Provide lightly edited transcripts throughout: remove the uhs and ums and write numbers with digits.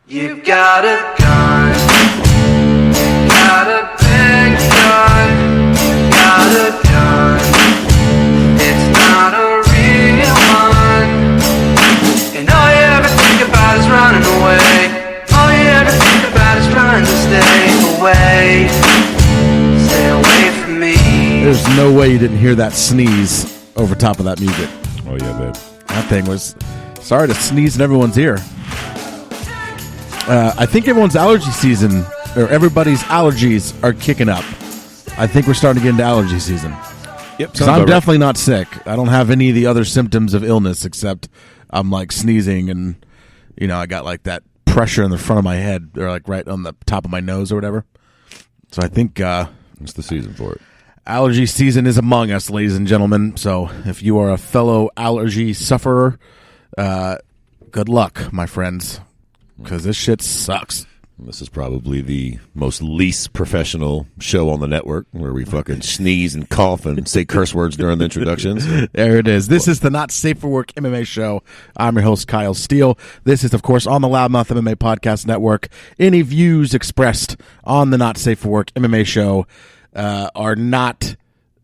You've got a gun, got a big gun, got a gun, it's not a real one, and all you ever think about is running away, all you ever think about is trying to stay away from me. There's no way you didn't hear that sneeze over top of that music. Oh yeah, babe. That thing was, sorry to sneeze in everyone's ear. I think everyone's allergy season, or everybody's allergies are kicking up. I think we're starting to get into allergy season. Yep. Because I'm definitely not sick. I don't have any of the other symptoms of illness except I'm like sneezing and, you know, I got like that pressure in the front of my head or like right on the top of my nose or whatever. So I think it's the season for it. Allergy season is among us, ladies and gentlemen. So if you are a fellow allergy sufferer, good luck, my friends, because this shit sucks. This is probably the most least professional show on the network where we fucking sneeze and cough and say curse words during the introductions. There it is. This is the Not Safe for Work MMA show. I'm your host, Kyle Steele. This is, of course, on the LoudMouth MMA Podcast Network. Any views expressed on the Not Safe for Work MMA show are not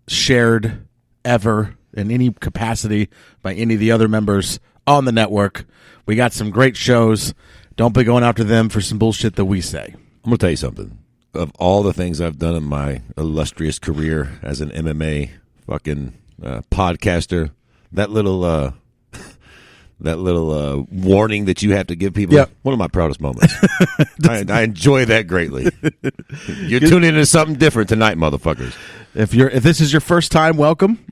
shared ever in any capacity by any of the other members on the network. We got some great shows. Don't be going after them for some bullshit that we say. I'm going to tell you something. Of all the things I've done in my illustrious career as an MMA fucking podcaster, that little warning that you have to give people, one of my proudest moments. I enjoy that greatly. You're tuning into something different tonight, motherfuckers. If this is your first time, welcome.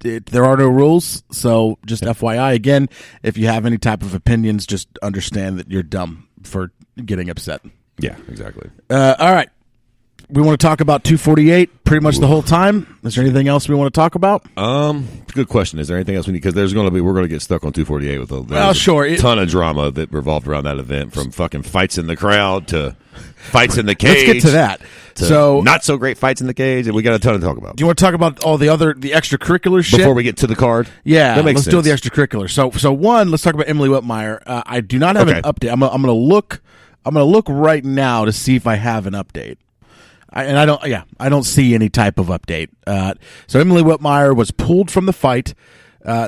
There are no rules, so just FYI. Again, if you have any type of opinions, just understand that you're dumb for getting upset. Yeah, exactly. All right. We want to talk about 248 pretty much the whole time. Is there anything else we want to talk about? Good question. Is there anything else we need? Because we're going to get stuck on 248 with a ton of drama that revolved around that event, from fucking fights in the crowd to fights in the cage. Let's get to that. So not so great fights in the cage, and we got a ton to talk about. Do you want to talk about all the extracurricular shit before we get to the card? Yeah, that makes let's sense. do the extracurricular. So one, let's talk about Emily Whitmire. I do not have an update. I'm gonna look right now to see if I have an update. I don't see any type of update. So Emily Whitmire was pulled from the fight.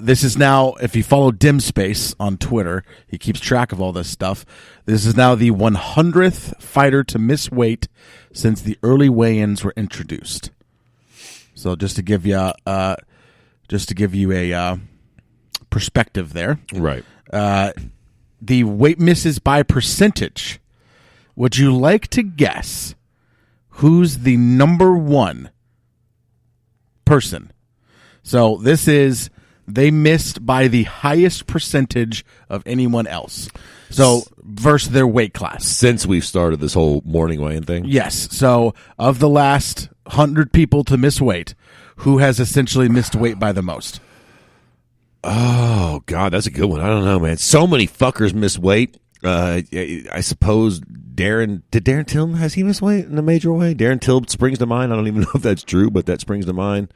This is now, if you follow Dimspace on Twitter, he keeps track of all this stuff. This is now the 100th fighter to miss weight since the early weigh-ins were introduced. So just to give you a perspective there, right? The weight misses by percentage. Would you like to guess who's the number one person? So this is, they missed by the highest percentage of anyone else. So versus their weight class. Since we've started this whole morning weigh-in thing? Yes. So of the last 100 people to miss weight, who has essentially missed weight by the most? Oh, God, that's a good one. I don't know, man. So many fuckers miss weight. I suppose did Darren Till, has he missed weight in a major way? Darren Till springs to mind. I don't even know if that's true, but that springs to mind.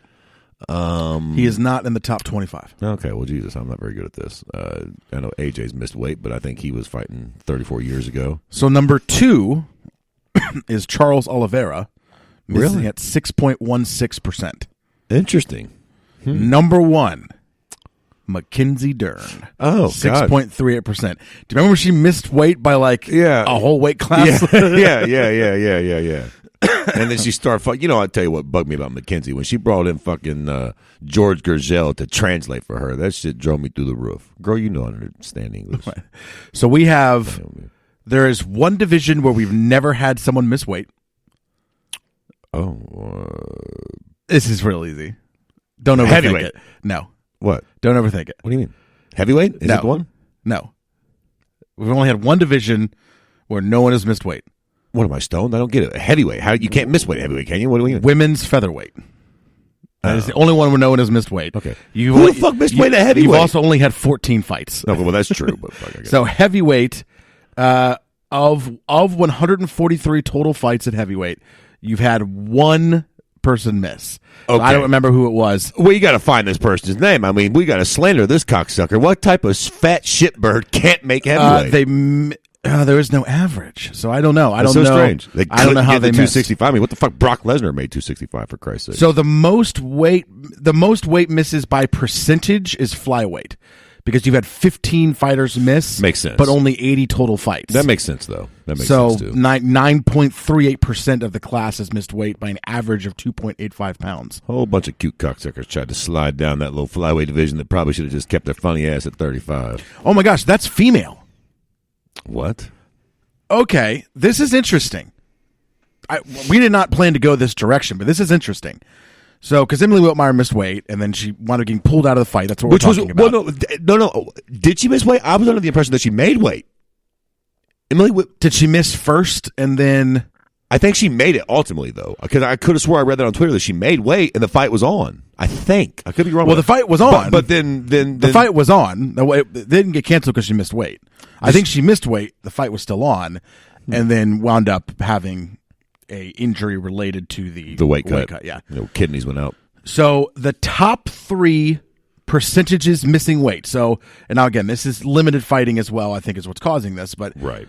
He is not in the top 25. Okay, well, Jesus, I'm not very good at this. I know AJ's missed weight, but I think he was fighting 34 years ago. So number 2 is Charles Oliveira, missing Really? at 6.16%. Interesting. Number 1, Mackenzie Dern. Oh, 6.38%. Do you remember when she missed weight by a whole weight class? Yeah. And then she started, I'll tell you what bugged me about Mackenzie. When she brought in fucking George Gurgel to translate for her, that shit drove me through the roof. Girl, you know I understand English. So there is one division where we've never had someone miss weight. This is real easy. Don't overthink Heavyweight. it. No. What? Don't overthink it. What do you mean? Heavyweight? Is it the one? No. We've only had one division where no one has missed weight. What am I, stoned? I don't get it. Heavyweight. How you can't miss weight heavyweight, can you? What do we mean? Women's featherweight. That is the only one where no one has missed weight. Okay. Who the fuck missed weight at heavyweight? You've also only had 14 fights. No, well, that's true. But fuck, I guess. So heavyweight, of 143 total fights at heavyweight, you've had 1% person miss. Okay. I don't remember who it was. Well, you got to find this person's name. I mean, we got to slander this cocksucker. What type of fat shitbird can't make heavyweight? There is no average, so I don't know. I don't know. Strange. I don't know how they 265. I mean, what the fuck? Brock Lesnar made 265 for Christ's sake. So the most weight misses by percentage is flyweight, because you've had 15 fighters miss. Makes sense. But only 80 total fights. That makes sense, though. That makes so sense, too. 9.38% of the class has missed weight by an average of 2.85 pounds. A whole bunch of cute cocksuckers tried to slide down that little flyweight division that probably should have just kept their funny ass at 35. Oh my gosh, that's female. What? Okay, this is interesting. We did not plan to go this direction, but this is interesting. So, because Emily Whitmire missed weight, and then she wound up getting pulled out of the fight. That's what we're talking about. Well, no. Did she miss weight? I was under the impression that she made weight. Did she miss first, and then... I think she made it ultimately, though, because I could have swore I read that on Twitter that she made weight and the fight was on. I think I could be wrong. Well, the fight was on, but then the fight was on. It didn't get canceled because she missed weight. I think she missed weight. The fight was still on, and then wound up having a injury related to the weight cut. Yeah, kidneys went out. So the top 3 percentages missing weight. So, and now again, this is limited fighting as well. I think is what's causing this. But right.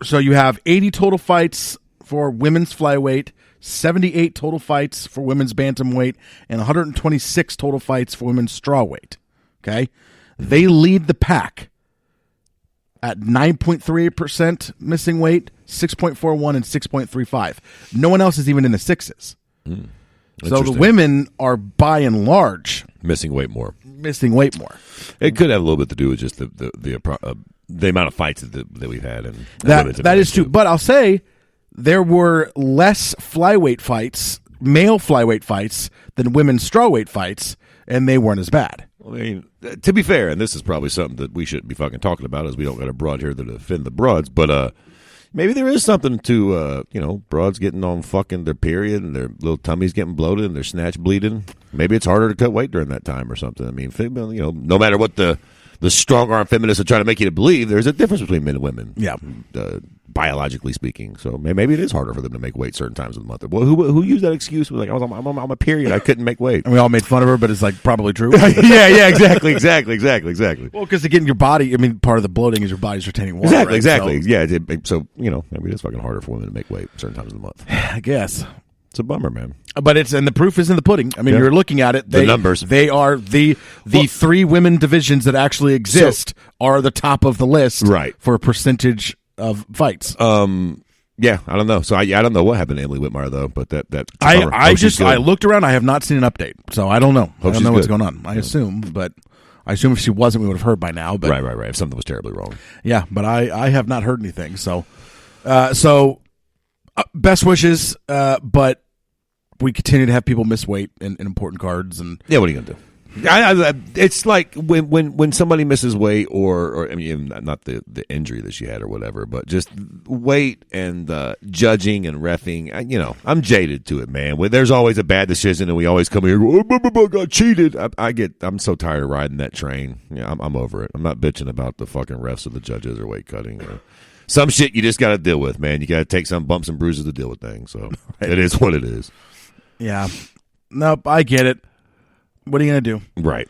So you have 80 total fights for women's flyweight, 78 total fights for women's bantamweight, and 126 total fights for women's strawweight. Okay, they lead the pack at 9.38% missing weight, 6.41, and 6.35. No one else is even in the sixes. So the women are by and large missing weight more. It could have a little bit to do with just the amount of fights that we've had, and that is true. But I'll say there were less flyweight fights, male flyweight fights, than women's strawweight fights, and they weren't as bad. I mean, to be fair, and this is probably something that we shouldn't be fucking talking about, as we don't got a broad here to defend the broads, but maybe there is something to broads getting on fucking their period and their little tummies getting bloated and their snatch bleeding. Maybe it's harder to cut weight during that time or something. I mean, no matter what the strong arm feminists are trying to make you to believe, there's a difference between men and women. Yeah. Biologically speaking, so maybe it is harder for them to make weight certain times of the month. Well, who used that excuse? Was like, I'm on my period, I couldn't make weight, and we all made fun of her, but it's like probably true. yeah, exactly. Well, because again, your body, I mean, part of the bloating is your body's retaining water. Exactly. So, yeah, so maybe it's fucking harder for women to make weight certain times of the month. I guess it's a bummer, man. But and the proof is in the pudding. I mean, you're looking at it. The numbers. They are the 3 women divisions that actually exist are the top of the list, right, for a percentage of fights. Yeah, I don't know. So I don't know what happened to Emily Whitmire though, but I looked around. I have not seen an update, so I don't know. I don't know what's going on. I assume if she wasn't, we would have heard by now. But right. If something was terribly wrong, yeah. But I have not heard anything. So best wishes. But we continue to have people miss weight in important cards, and yeah. What are you gonna do? It's like when somebody misses weight, or I mean, not the injury that she had or whatever, but just weight and judging and reffing. I'm jaded to it, man. There's always a bad decision, and we always come here and go, I got cheated. I'm so tired of riding that train. Yeah, I'm over it. I'm not bitching about the fucking refs or the judges or weight cutting. Some shit you just got to deal with, man. You got to take some bumps and bruises to deal with things. So It is what it is. Yeah. Nope, I get it. What are you going to do? Right.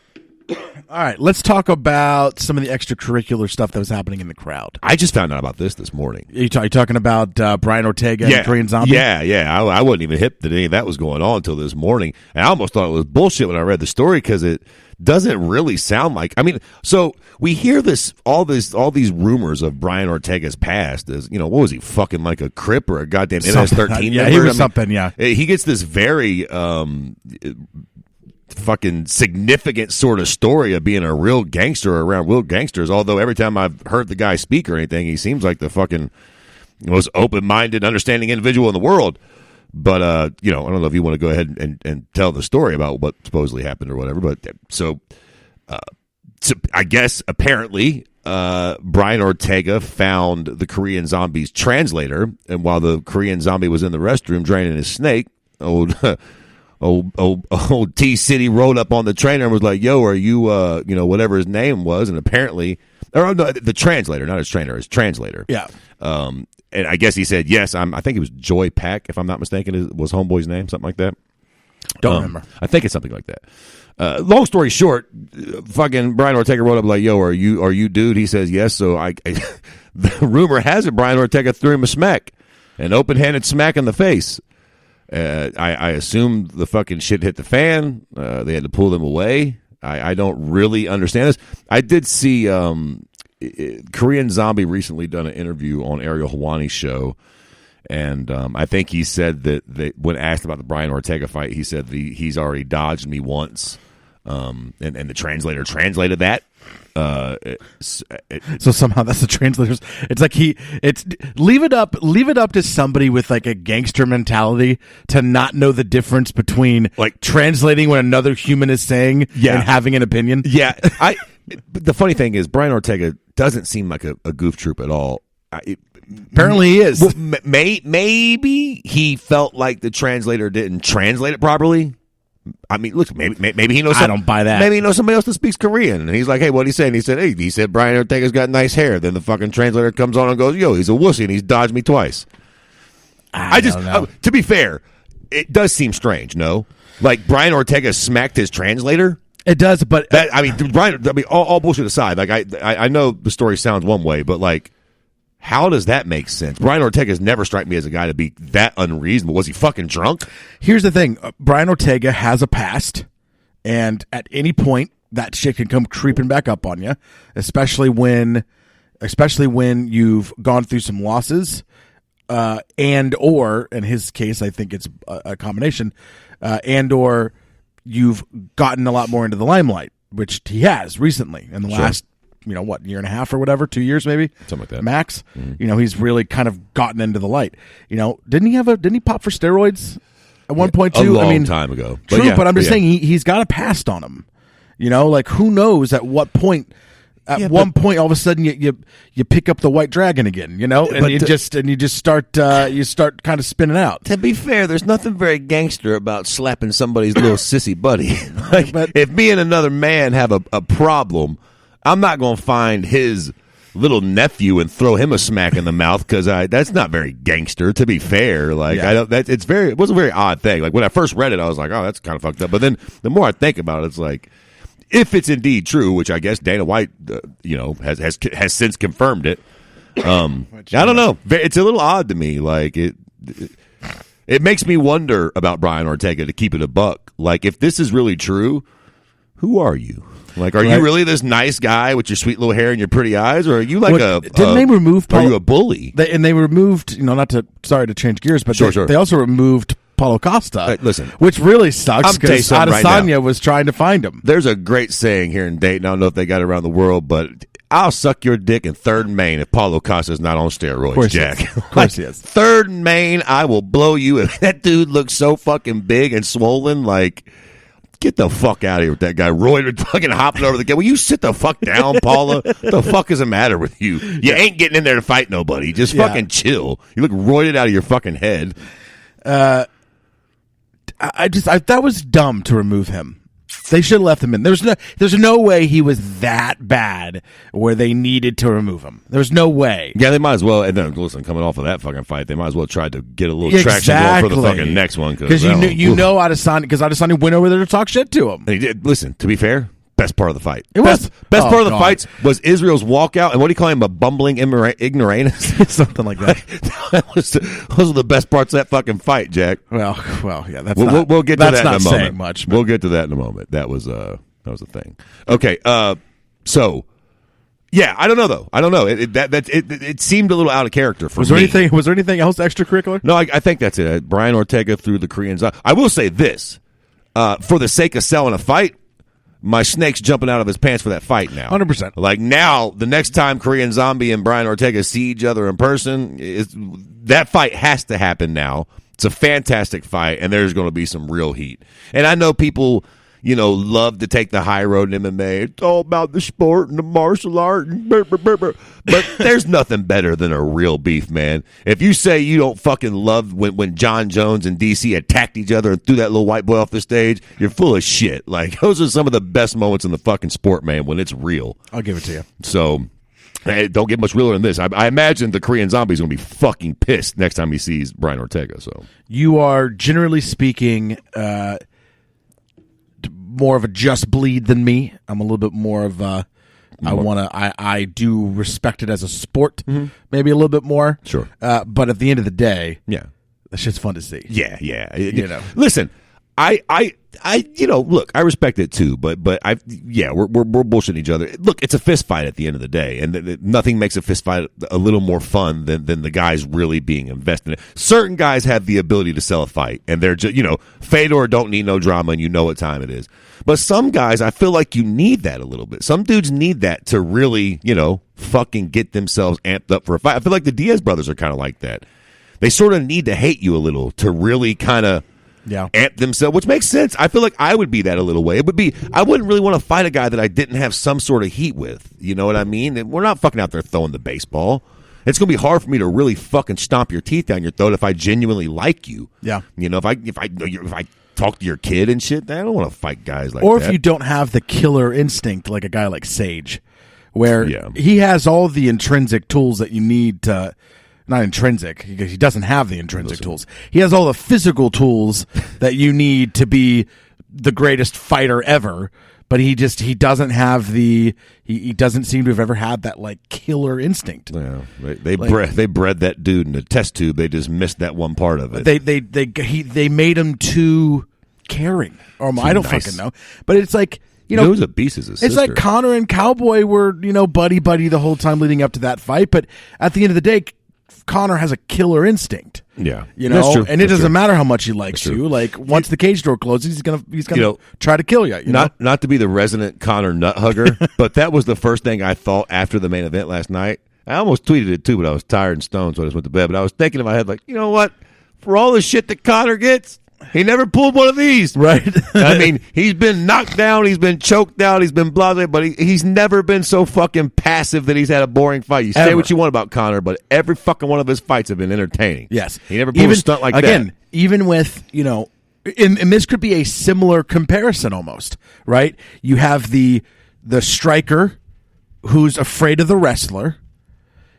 All right, let's talk about some of the extracurricular stuff that was happening in the crowd. I just found out about this morning. Are you talking about Brian Ortega and Korean Zombie? Yeah. I wasn't even hip that any of that was going on until this morning. And I almost thought it was bullshit when I read the story because it doesn't really sound like. I mean, so we hear all these rumors of Brian Ortega's past as, what was he, fucking like a Crip or a goddamn MS-13 Yeah, member? he was something, yeah. He gets this very fucking significant sort of story of being a real gangster around real gangsters, although every time I've heard the guy speak or anything, he seems like the fucking most open-minded, understanding individual in the world. But I don't know if you want to go ahead and tell the story about what supposedly happened or whatever. But so I guess apparently Brian Ortega found the Korean Zombie's translator, and while the Korean Zombie was in the restroom draining his snake, old T City rolled up on the trainer and was like, "Yo, are you whatever his name was?" And apparently, or no, the translator, not his trainer, his translator. Yeah. And I guess he said yes. I think it was Joy Pack, if I'm not mistaken, was Homeboy's name, something like that. Don't remember. I think it's something like that. Long story short, fucking Brian Ortega wrote up like, "Yo, are you dude?" He says yes. So the rumor has it Brian Ortega threw him a smack, an open-handed smack in the face. I assume the fucking shit hit the fan. They had to pull them away. I don't really understand this. I did see Korean Zombie recently done an interview on Ariel Helwani's show. And I think he said that when asked about the Brian Ortega fight, he said he's already dodged me once. And the translator translated that. So somehow that's the translator's. It's like leave it up to somebody with like a gangster mentality to not know the difference between like translating what another human is saying and having an opinion. Yeah, the funny thing is Brian Ortega doesn't seem like a goof troop at all. Apparently he is. Well, maybe he felt like the translator didn't translate it properly. I mean, look, maybe he knows. I don't buy that. Maybe he knows somebody else that speaks Korean, and he's like, "Hey, what did he say?" And he said, Brian Ortega's got nice hair. Then the fucking translator comes on and goes, "Yo, he's a wussy, and he's dodged me twice." I don't know. To be fair, it does seem strange. No, like Brian Ortega smacked his translator. It does, but all bullshit aside, like I know the story sounds one way, but like, how does that make sense? Brian Ortega's never struck me as a guy to be that unreasonable. Was he fucking drunk? Here's the thing. Brian Ortega has a past, and at any point, that shit can come creeping back up on you, especially when you've gone through some losses, and or, in his case, I think it's a combination, and or you've gotten a lot more into the limelight, which he has recently in the last year and a half or whatever, 2 years maybe, something like that, max. Mm-hmm. He's really kind of gotten into the light. Didn't he pop for steroids at one point too? A long time ago. True, but I'm just saying he's got a past on him. Like who knows at what point? At one point, all of a sudden, you pick up the white dragon again, and you just start kind of spinning out. To be fair, there's nothing very gangster about slapping somebody's little sissy buddy. But if me and another man have a problem, I'm not going to find his little nephew and throw him a smack in the mouth because that's not very gangster. To be fair, it was a very odd thing. Like when I first read it, I was like, oh, that's kind of fucked up. But then the more I think about it, it's like, if it's indeed true, which I guess Dana White, has since confirmed it. I don't know. It's a little odd to me. Like it makes me wonder about Brian Ortega, to keep it a buck. Like if this is really true, who are you? Like, are you really this nice guy with your sweet little hair and your pretty eyes, or are you like they remove? Are you a bully? They removed. Sorry to change gears, but they also removed Paulo Costa. Listen, which really sucks because Adesanya was trying to find him. There's a great saying here in Dayton. I don't know if they got it around the world, but I'll suck your dick in Third and Main if Paulo Costa is not on steroids, Jack. Of course he is. Third and Main, I will blow you. If that dude looks so fucking big and swollen, like, get the fuck out of here with that guy. Roided fucking hopping over the guy. Will you sit the fuck down, Paula? What the fuck is the matter with you? You ain't getting in there to fight nobody. Just fucking chill. You look roided out of your fucking head. That was dumb to remove him. They should have left him in. There's no way he was that bad where they needed to remove him. There's no way. Yeah, they might as well. And then, listen, coming off of that fucking fight, they might as well try to get a little traction going for the fucking next one. Because Adesanya went over there to talk shit to him. And he did. Listen, to be fair, best part of the fight. It was best part of the fights was Israel's walkout, and what do you call him, a bumbling ignoramus? Something like that. Those are the best parts of that fucking fight, Jack. Well, yeah, that's we'll get to that in a moment. Saying much, we'll get to that in a moment. That was a thing. Okay, so yeah, I don't know though. I don't know. It seemed a little out of character for me. Was there anything else extracurricular? No, I think that's it. Brian Ortega threw the Koreans out. I will say this, for the sake of selling a fight, my snake's jumping out of his pants for that fight now. 100%. Like now, the next time Korean Zombie and Brian Ortega see each other in person, that fight has to happen now. It's a fantastic fight, and there's going to be some real heat. And I know people, love to take the high road in MMA. It's all about the sport and the martial art. But there's nothing better than a real beef, man. If you say you don't fucking love when John Jones and DC attacked each other and threw that little white boy off the stage, you're full of shit. Like, those are some of the best moments in the fucking sport, man, when it's real. I'll give it to you. So, hey, don't get much realer than this. I imagine the Korean Zombie's going to be fucking pissed next time he sees Brian Ortega. So you are, generally speaking, more of a just bleed than me. I'm a little bit more of a. I do respect it as a sport, maybe a little bit more. Sure. But at the end of the day, yeah, that shit's fun to see. Yeah. You know. Listen, I look, I respect it too, but we're bullshitting each other. Look, it's a fist fight at the end of the day, and nothing makes a fist fight a little more fun than the guys really being invested in it. Certain guys have the ability to sell a fight, and they're just, Fedor don't need no drama, and you know what time it is. But some guys, I feel like you need that a little bit. Some dudes need that to really, fucking get themselves amped up for a fight. I feel like the Diaz brothers are kind of like that. They sort of need to hate you a little to really kind of amp themselves, which makes sense. I feel like I would be that a little way. I wouldn't really want to fight a guy that I didn't have some sort of heat with. You know what I mean? And we're not fucking out there throwing the baseball. It's going to be hard for me to really fucking stomp your teeth down your throat if I genuinely like you. Yeah. If I talk to your kid and shit, I don't want to fight guys like that. Or if you don't have the killer instinct like a guy like Sage, where he has all the intrinsic tools that you need to. Not intrinsic, because he doesn't have the intrinsic tools. He has all the physical tools that you need to be the greatest fighter ever, but he doesn't have he doesn't seem to have ever had that like killer instinct. Yeah, they bred that dude in a test tube. They just missed that one part of it. They made him too caring. Or I don't fucking know. But it's like who's a beast is his sister. It's like Conor and Cowboy were buddy the whole time leading up to that fight, but at the end of the day, Conor has a killer instinct. Yeah. That's true. And it doesn't matter how much he likes you. Like once the cage door closes, he's gonna try to kill you. Not to be the resident Conor nut hugger, but that was the first thing I thought after the main event last night. I almost tweeted it too, but I was tired and stoned, so I just went to bed. But I was thinking in my head, like, you know what? For all the shit that Conor gets, he never pulled one of these. Right. I mean, he's been knocked down, he's been choked out, he's been blasé, but he's never been so fucking passive that he's had a boring fight. You say what you want about Conor, but every fucking one of his fights have been entertaining. Yes. He never pulled a stunt like that. Again, even with, and this could be a similar comparison almost, right? You have the striker who's afraid of the wrestler.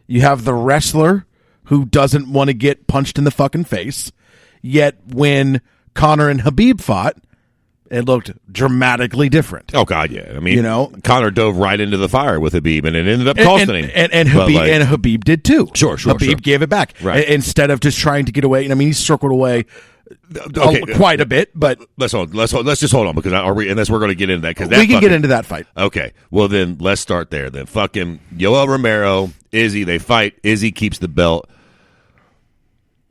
You have the wrestler who doesn't want to get punched in the fucking face. Yet when Conor and Khabib fought, it looked dramatically different. Oh God, yeah. I mean, Conor dove right into the fire with Khabib, and it ended up costing him. And Khabib did too. Sure. Khabib gave it back, right? Instead of just trying to get away. And I mean, he circled away quite a bit. But let's just hold on because unless we're going to get into that, because we can get into that fight. Okay, well then let's start there. Then fucking Yoel Romero, Izzy, they fight. Izzy keeps the belt.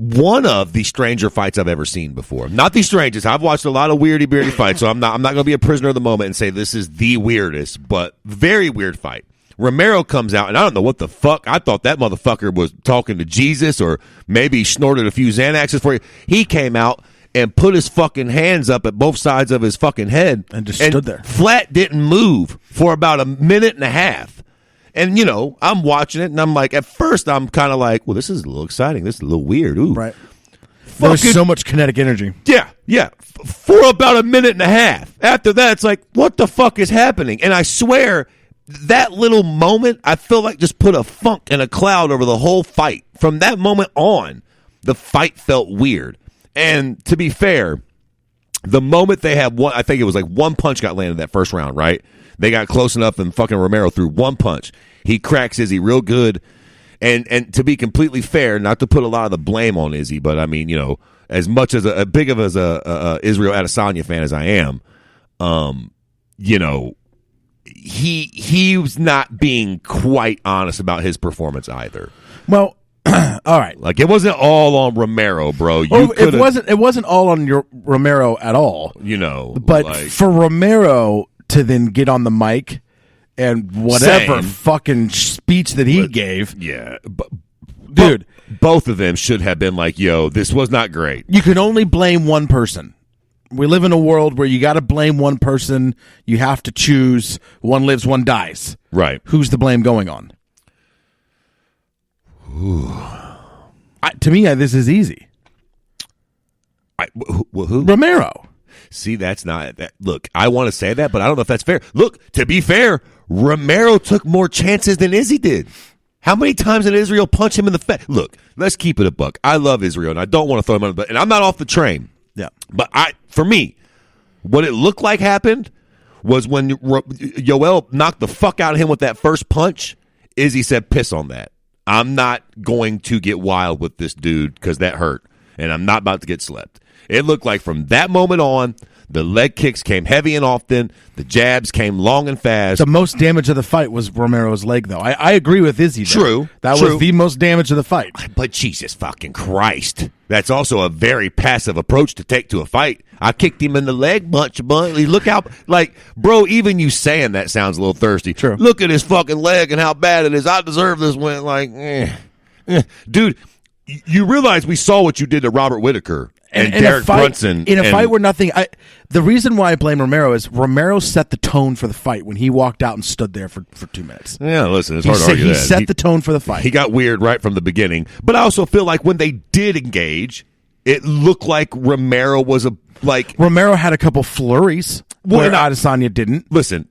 One of the stranger fights I've ever seen before. Not the strangest. I've watched a lot of beardy fights, so I'm not going to be a prisoner of the moment and say this is the weirdest, but very weird fight. Romero comes out, and I don't know what the fuck. I thought that motherfucker was talking to Jesus or maybe snorted a few Xanaxes for you. He came out and put his fucking hands up at both sides of his fucking head. And just stood there. Flat didn't move for about a minute and a half. And, I'm watching it, and I'm like, at first, I'm kind of like, well, this is a little exciting. This is a little weird. Ooh. Right. There's so much kinetic energy. Yeah. For about a minute and a half. After that, it's like, what the fuck is happening? And I swear, that little moment, I feel like just put a funk and a cloud over the whole fight. From that moment on, the fight felt weird. And to be fair, the moment they had I think it was like one punch got landed that first round, right? They got close enough, and fucking Romero threw one punch. He cracks Izzy real good. And to be completely fair, not to put a lot of the blame on Izzy, but I mean, as much as a big of as a Israel Adesanya fan as I am, he was not being quite honest about his performance either. Well, all right. Like it wasn't all on Romero, bro. It wasn't all on your Romero at all. But for Romero to then get on the mic and whatever fucking speech that he gave. Yeah. Dude. Both of them should have been like, yo, this was not great. You can only blame one person. We live in a world where you got to blame one person. You have to choose. One lives, one dies. Right. Who's the blame going on? Ooh. To me, this is easy. Who? Romero. See, that's not that. Look, I want to say that, but I don't know if that's fair. Look, to be fair, Romero took more chances than Izzy did. How many times did Israel punch him in the face? Look, let's keep it a buck. I love Israel, and I don't want to throw him under the bus. And I'm not off the train. Yeah. But for me, What it looked like happened was when Yoel knocked the fuck out of him with that first punch, Izzy said, piss on that. I'm not going to get wild with this dude because that hurt, and I'm not about to get slept. It looked like from that moment on, the leg kicks came heavy and often. The jabs came long and fast. The most damage of the fight was Romero's leg, though. I agree with Izzy. True. That was the most damage of the fight. But Jesus fucking Christ. That's also a very passive approach to take to a fight. I kicked him in the leg bunch. Look how, like, bro, even you saying that sounds a little thirsty. True. Look at his fucking leg and how bad it is. I deserve this win. Like, Dude, you realize we saw what you did to Robert Whitaker. And Derek Brunson. In a fight where nothing... the reason why I blame Romero is Romero set the tone for the fight when he walked out and stood there for 2 minutes. Yeah, listen, it's hard to argue that. He set the tone for the fight. He got weird right from the beginning. But I also feel like when they did engage, it looked like Romero was Romero had a couple flurries where Adesanya didn't. Listen,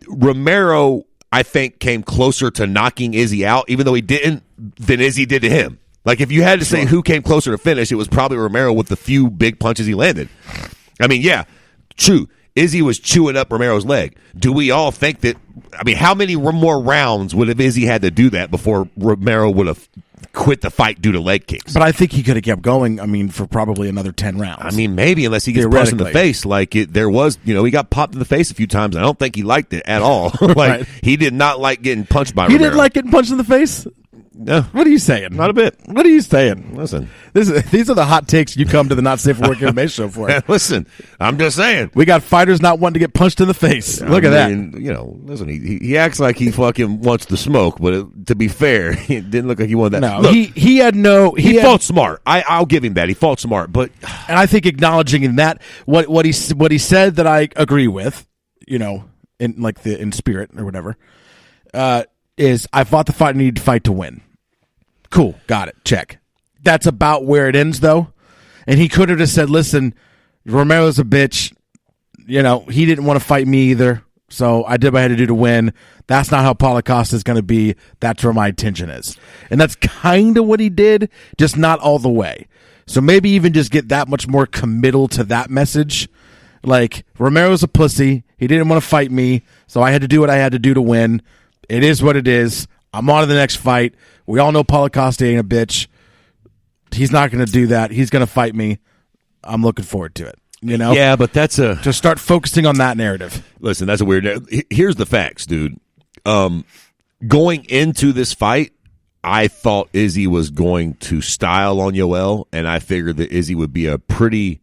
Romero, I think, came closer to knocking Izzy out, even though he didn't, than Izzy did to him. Like, if you had to say who came closer to finish, it was probably Romero with the few big punches he landed. I mean, yeah, true. Izzy was chewing up Romero's leg. Do we all think that... I mean, how many more rounds would have Izzy had to do that before Romero would have quit the fight due to leg kicks? But I think he could have kept going, for probably another 10 rounds. I mean, maybe, unless he gets punched in the face. Like, there was... he got popped in the face a few times. I don't think he liked it at all. Right. He did not like getting punched by Romero. He didn't like getting punched in the face? No. What are you saying? Not a bit. What are you saying? Listen. These are the hot takes you come to the Not Safe for Work MMA show for. Listen, I'm just saying. We got fighters not wanting to get punched in the face. Look at that. Listen, he acts like he fucking wants to smoke, but to be fair, it didn't look like he wanted that. No, look, he fought smart. I'll give him that. He fought smart, but... And I think acknowledging in that, what he said that I agree with, in spirit or whatever, is I fought the fight I needed to fight to win. Cool, got it, check. That's about where it ends, though. And he could have just said, listen, Romero's a bitch. He didn't want to fight me either, so I did what I had to do to win. That's not how Paulo Costa is going to be. That's where my attention is. And that's kind of what he did, just not all the way. So maybe even just get that much more committal to that message. Like, Romero's a pussy. He didn't want to fight me, so I had to do what I had to do to win. It is what it is. I'm on to the next fight. We all know Paulo Costa ain't a bitch. He's not going to do that. He's going to fight me. I'm looking forward to it. Yeah, but that's just start focusing on that narrative. Listen, that's a weird. Here's the facts, dude. Going into this fight, I thought Izzy was going to style on Yoel, and I figured that Izzy would be a pretty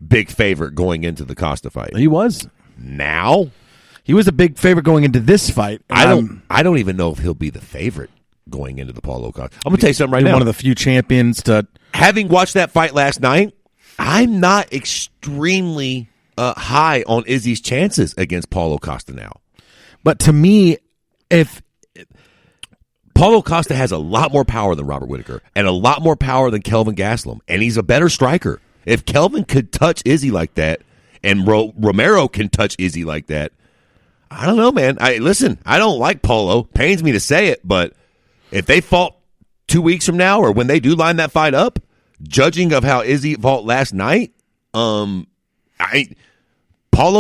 big favorite going into the Costa fight. He was. Now, he was a big favorite going into this fight. I don't even know if he'll be the favorite going into the Paulo Costa. I'm going to tell you something right now. One of the few champions to... Having watched that fight last night, I'm not extremely high on Izzy's chances against Paulo Costa now. But to me, if... Paulo Costa has a lot more power than Robert Whitaker and a lot more power than Kelvin Gastelum, and he's a better striker. If Kelvin could touch Izzy like that and Romero can touch Izzy like that, I don't know, man. Listen, I don't like Paulo. Pains me to say it, but if they fought 2 weeks from now or when they do line that fight up, judging of how Izzy fought last night, Paulo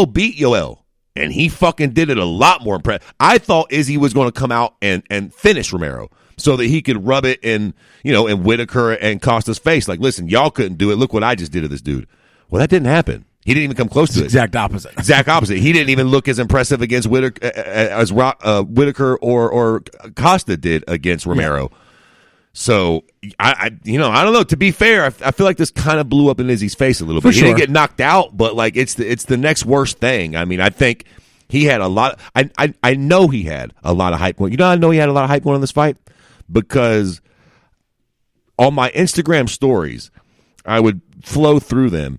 beat Yoel, and he fucking did it a lot more impressive. I thought Izzy was going to come out and finish Romero so that he could rub it in Whitaker and Costa's face. Like, listen, y'all couldn't do it. Look what I just did to this dude. Well, that didn't happen. He didn't even come close to it. Exact opposite. Exact opposite. He didn't even look as impressive against Whitaker as Whitaker or Costa did against Romero. Yeah. So I don't know. To be fair, I feel like this kind of blew up in Izzy's face a little bit. He didn't get knocked out, but like it's the next worst thing. I mean, I think he had a lot. I know he had a lot of hype. I know he had a lot of hype going on this fight because on my Instagram stories, I would flow through them.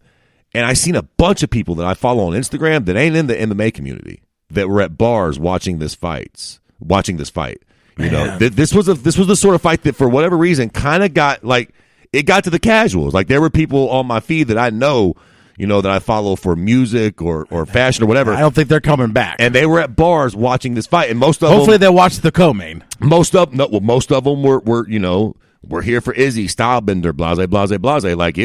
And I seen a bunch of people that I follow on Instagram that ain't in the MMA community that were at bars watching this fight. This was the sort of fight that for whatever reason kind of got to the casuals. Like there were people on my feed that I know, that I follow for music or fashion or whatever. I don't think they're coming back. And they were at bars watching this fight, and most of hopefully they watched the co-main. Most of them were we're here for Izzy, Stylebender, blase, blase, blase. Like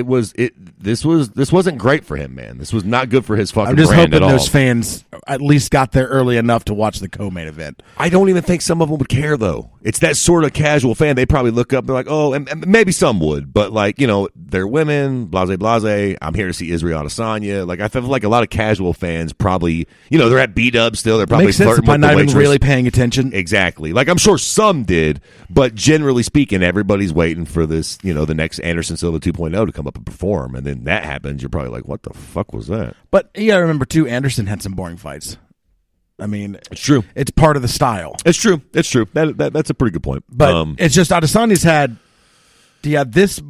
this wasn't great for him, man. This was not good for his fucking I'm just brand hoping at all. those fans at least got there early enough to watch the co-main event. I don't even think some of them would care, though. It's that sort of casual fan. They probably look up, they're like, oh, and maybe some would, but like, you know, they're women, blase, blase. I'm here to see Israel Adesanya. Like, I feel like a lot of casual fans probably, you know, they're at B-Dub still. They're probably Makes sense flirting by with the not even waitress. really paying attention. Exactly. Like, I'm sure some did, but generally speaking, everybody's waiting for this, you know, the next Anderson Silva 2.0 to come up and perform. And then that happens. You're probably like, what the fuck was that? But you got to remember, too, Anderson had some boring fights. I mean, it's true. It's part of the style. It's true. It's true. That's a pretty good point. But it's just Adesanya's had. Yeah, this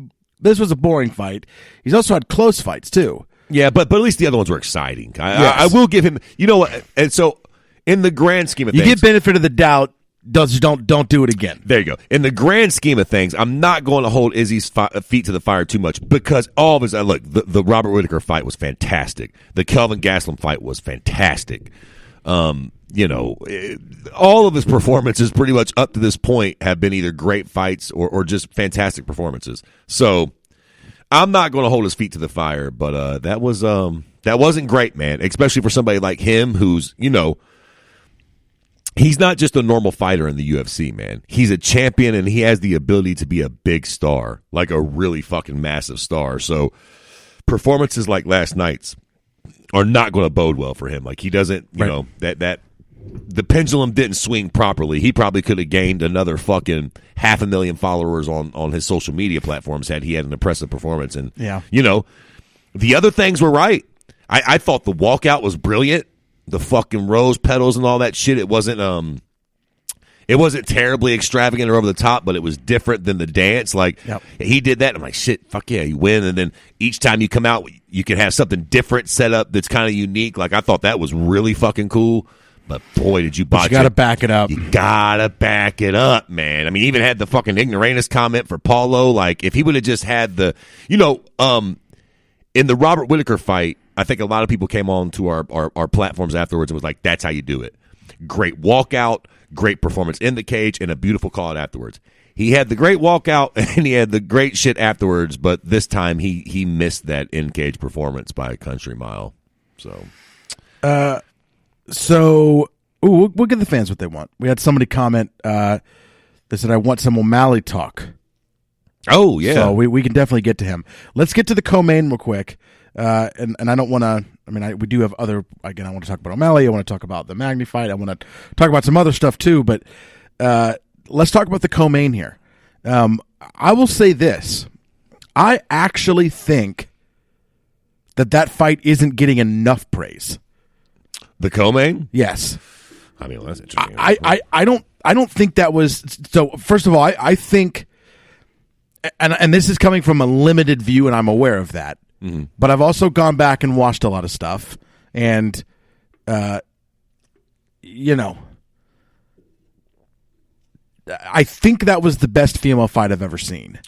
was a boring fight. He's also had close fights too. Yeah, but at least the other ones were exciting. Yes. I will give him. You know what? And so, in the grand scheme of you things, give benefit of the doubt. Don't do it again. There you go. In the grand scheme of things, I'm not going to hold Izzy's feet to the fire too much because all of his look. The Robert Whittaker fight was fantastic. The Kelvin Gastelum fight was fantastic. You know, all of his performances pretty much up to this point have been either great fights or just fantastic performances. So I'm not going to hold his feet to the fire, but that wasn't great, man. Especially for somebody like him, who's, you know, he's not just a normal fighter in the UFC, man. He's a champion, and he has the ability to be a big star, like a really fucking massive star. So performances like last night's are not going to bode well for him. Like, he doesn't, you know, that the pendulum didn't swing properly. He probably could have gained another fucking 500,000 followers on his social media platforms had he had an impressive performance. And, you know, the other things were right. I thought the walkout was brilliant. The fucking rose petals and all that shit. It wasn't terribly extravagant or over the top, but it was different than the dance. Like, he did that. I'm like, shit, fuck yeah, you win. And then each time you come out, you can have something different set up that's kind of unique. Like, I thought that was really fucking cool. But boy, did you botch it. You got to back it up. You got to back it up, man. I mean, even had the fucking ignoramus comment for Paulo. Like, if he would have just had the, you know, in the Robert Whittaker fight, I think a lot of people came on to our platforms afterwards and was like, that's how you do it. Great walkout, great performance in the cage, and a beautiful call out afterwards. He had the great walkout and he had the great shit afterwards, but this time he missed that in-cage performance by a country mile. We'll give the fans what they want. We had somebody comment, they said, I want some O'Malley talk. Oh, yeah. So we can definitely get to him. Let's get to the co-main real quick. And I don't want to, I mean, we do have other, again, I want to talk about O'Malley. I want to talk about the Magny fight. I want to talk about some other stuff too, but let's talk about the co-main here. I will say this. I actually think that fight isn't getting enough praise. The co-main? Yes. I mean, well, that's interesting. I don't think that was, so first of all, I think, and this is coming from a limited view, and I'm aware of that. Mm-hmm. But I've also gone back and watched a lot of stuff, and you know, I think that was the best female fight I've ever seen.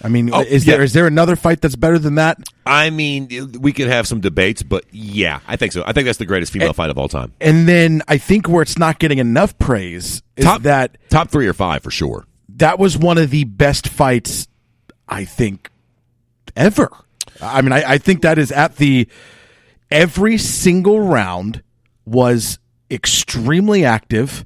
I mean, is there another fight that's better than that? I mean, we could have some debates, but yeah, I think so. I think that's the greatest female fight of all time. And then I think where it's not getting enough praise is that top 3 or 5 for sure. That was one of the best fights, I think, ever. I mean, I think that is every single round was extremely active.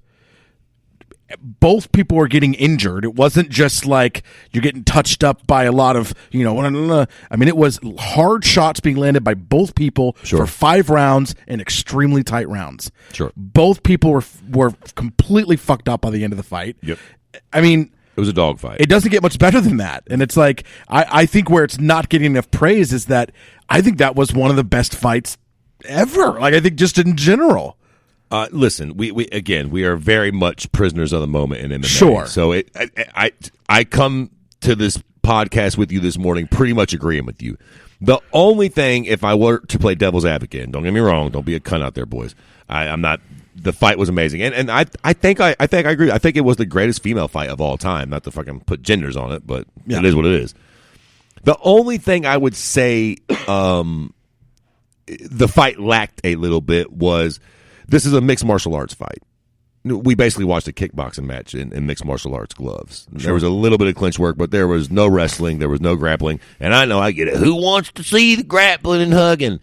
Both people were getting injured. It wasn't just like you're getting touched up by a lot of, you know, I mean, it was hard shots being landed by both people for 5 rounds and extremely tight rounds. Sure. Both people were completely fucked up by the end of the fight. Yep. I mean, it was a dogfight. It doesn't get much better than that. And it's like, I think where it's not getting enough praise is that I think that was one of the best fights ever. Like, I think just in general. Listen, we are very much prisoners of the moment in MMA. Sure. So I come to this podcast with you this morning pretty much agreeing with you. The only thing, if I were to play devil's advocate, and don't get me wrong, don't be a cunt out there, boys. I'm not. The fight was amazing, and I think I agree. I think it was the greatest female fight of all time. Not to fucking put genders on it, but it is what it is. The only thing I would say the fight lacked a little bit was this is a mixed martial arts fight. we basically watched a kickboxing match in mixed martial arts gloves. Sure. There was a little bit of clinch work, but there was no wrestling. There was no grappling. And I know I get it. Who wants to see the grappling and hugging?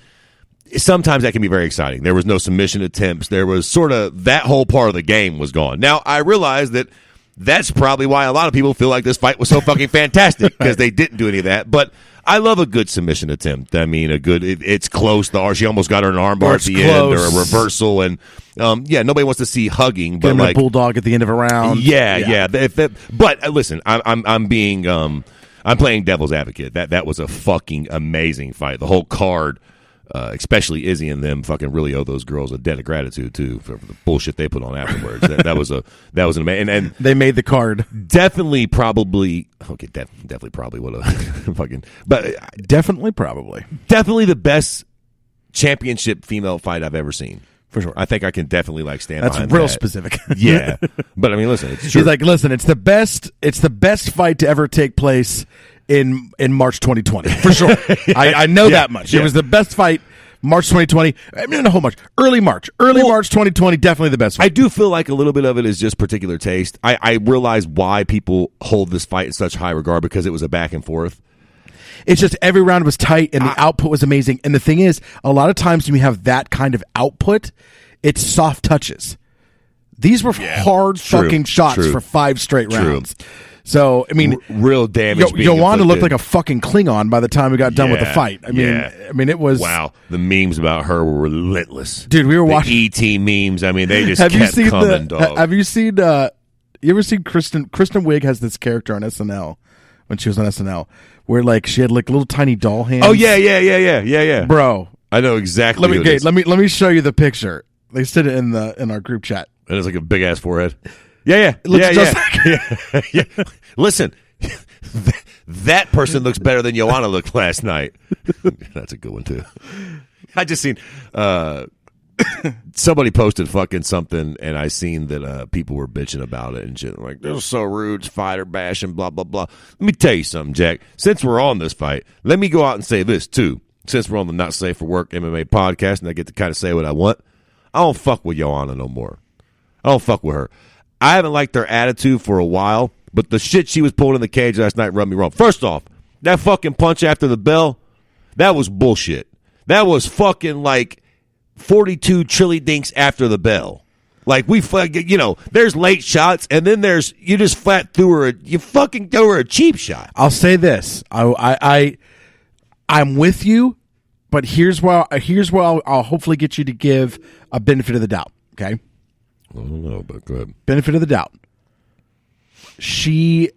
Sometimes that can be very exciting. There was no submission attempts. There was sort of that whole part of the game was gone. Now, I realize that that's probably why a lot of people feel like this fight was so fucking fantastic because they didn't do any of that. But I love a good submission attempt. I mean, it's close. She almost got her an armbar at the end or a reversal. And, nobody wants to see hugging. But like a bulldog at the end of a round. Yeah. But listen, I'm playing devil's advocate. That was a fucking amazing fight. The whole card. Especially Izzy and them fucking really owe those girls a debt of gratitude too for the bullshit they put on afterwards. that was an amazing and they made the card. Definitely probably would have fucking definitely the best championship female fight I've ever seen. For sure. I think I can definitely stand That's behind real that. specific. Yeah. But I mean listen, it's true. He's like, listen, it's the best fight to ever take place in March 2020 for sure. I know that much. It was the best fight March 2020. I mean, not a whole March. Early March 2020. Definitely the best fight. I do feel like a little bit of it is just particular taste. I realize why people hold this fight in such high regard because it was a back and forth. It's just every round was tight and the output was amazing. And the thing is, a lot of times when you have that kind of output, it's soft touches. These were hard fucking shots for 5 straight rounds. So, I mean, real damage. Joanna looked like a fucking Klingon by the time we got done with the fight. I mean, it was The memes about her were relentless, dude. We were watching ET memes. I mean, they just kept coming. Dog. Have you seen? You ever seen Kristen Wiig has this character on SNL when she was on SNL where like she had like little tiny doll hands. Oh yeah, bro. I know exactly. Let me show you the picture. They said it in our group chat. And it's like a big ass forehead. Yeah. It looks just like yeah. Listen, that person looks better than Joanna looked last night. That's a good one too. I just seen somebody posted fucking something, and I seen that people were bitching about it and shit. Like, they're so rude, fighter bashing, blah blah blah. Let me tell you something, Jack. Since we're on this fight, let me go out and say this too. Since we're on the Not Safe for Work MMA podcast, and I get to kind of say what I want, I don't fuck with Joanna no more. I don't fuck with her. I haven't liked her attitude for a while, but the shit she was pulling in the cage last night rubbed me wrong. First off, that fucking punch after the bell, that was bullshit. That was fucking like 42 chili dinks after the bell. Like, there's late shots, and then you just flat threw her, you fucking threw her a cheap shot. I'll say this. I'm with you, but here's where I'll hopefully get you to give a benefit of the doubt, okay? I don't know, but go ahead. Benefit of the doubt. It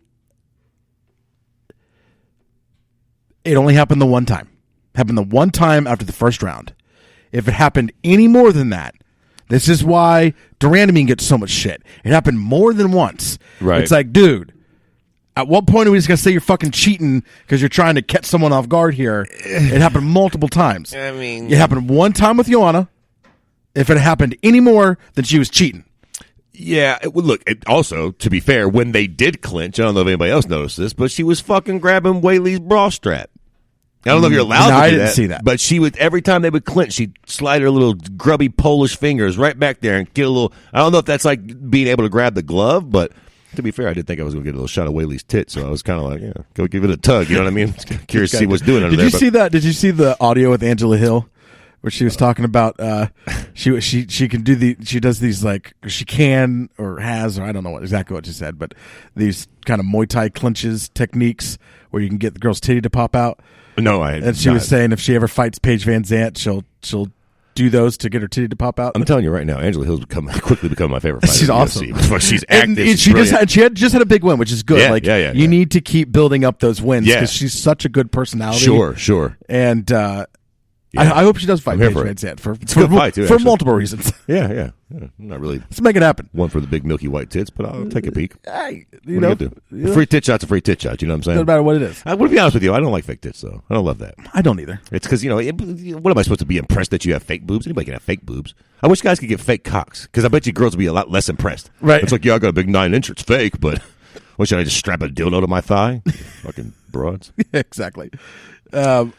only happened the one time. Happened the one time after the first round. If it happened any more than that, this is why Durandamine gets so much shit. It happened more than once. Right. It's like, dude, at what point are we just going to say you're fucking cheating because you're trying to catch someone off guard here? It happened multiple times. I mean, it happened one time with Joanna. If it happened any more, then she was cheating. Yeah, look, also, to be fair, when they did clinch, I don't know if anybody else noticed this, but she was fucking grabbing Whaley's bra strap. I don't know if you're allowed to do that. I didn't see that. But she would, every time they would clinch, she'd slide her little grubby Polish fingers right back there and get a little, I don't know if that's like being able to grab the glove, but to be fair, I did think I was going to get a little shot of Whaley's tit, so I was kind of like, go give it a tug, you know what I mean? Curious to see what's doing under there. Did you see the audio with Angela Hill? Where she was talking about she does these like she can or has or I don't know exactly what she said, but these kind of Muay Thai clinches techniques where you can get the girl's titty to pop out. No, and she was saying if she ever fights Paige Van Zandt, she'll do those to get her titty to pop out. I'm telling you right now, Angela Hill's quickly become my favorite fighter. She's awesome. She's active. And she just had a big win, which is good. You need to keep building up those wins because she's such a good personality. Sure. And I hope she does fight Paige Van Zandt for multiple reasons. Yeah. Not really. Let's make it happen. One for the big milky white tits, but I'll take a peek. Hey, a free tit shot's a free tit shot. You know what I'm saying? No matter what it is. I want to be honest with you. I don't like fake tits, though. I don't love that. I don't either. It's because, what am I supposed to be impressed that you have fake boobs? Anybody can have fake boobs. I wish guys could get fake cocks because I bet you girls would be a lot less impressed. Right. It's like, I got a big 9-inch. It's fake, but what should I just strap a dildo to my thigh? Fucking broads. Exactly. The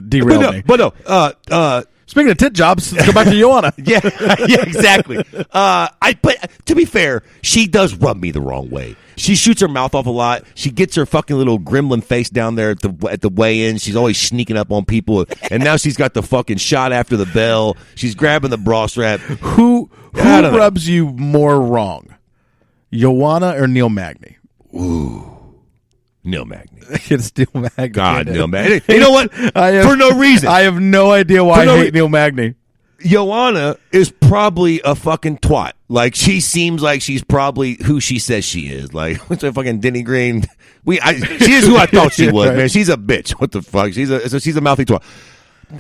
derailed me. But no. Speaking of tit jobs, let's go back to Joanna. Yeah, exactly. But to be fair, she does rub me the wrong way. She shoots her mouth off a lot. She gets her fucking little gremlin face down there at the weigh-in. She's always sneaking up on people, and now she's got the fucking shot after the bell. She's grabbing the bra strap. Who rubs you more wrong, Joanna or Neil Magny? Ooh. Neil Magny. It's Neil Magny. God, Neil Magny. You know what? For no reason. I have no idea why I hate Neil Magny. Joanna is probably a fucking twat. Like, she seems like she's probably who she says she is. Like, what's that fucking Denny Green? She is who I thought she was, right. Man. She's a bitch. What the fuck? She's a mouthy twat.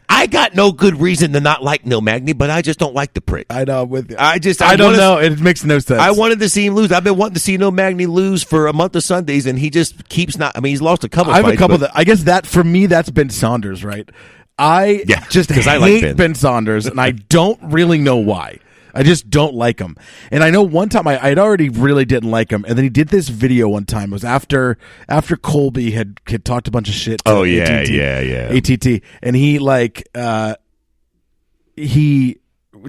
I got no good reason to not like Neil Magny, but I just don't like the prick. I know, I'm with you. I don't know. It makes no sense. I wanted to see him lose. I've been wanting to see Neil Magny lose for a month of Sundays, and he just keeps not. I mean, he's lost a couple. I have a couple. I guess that for me, that's Ben Saunders, right? I hate Ben Saunders, and I don't really know why. I just don't like him. And I know one time I'd already really didn't like him, and then he did this video one time. It was after Colby had talked a bunch of shit to ATT. And he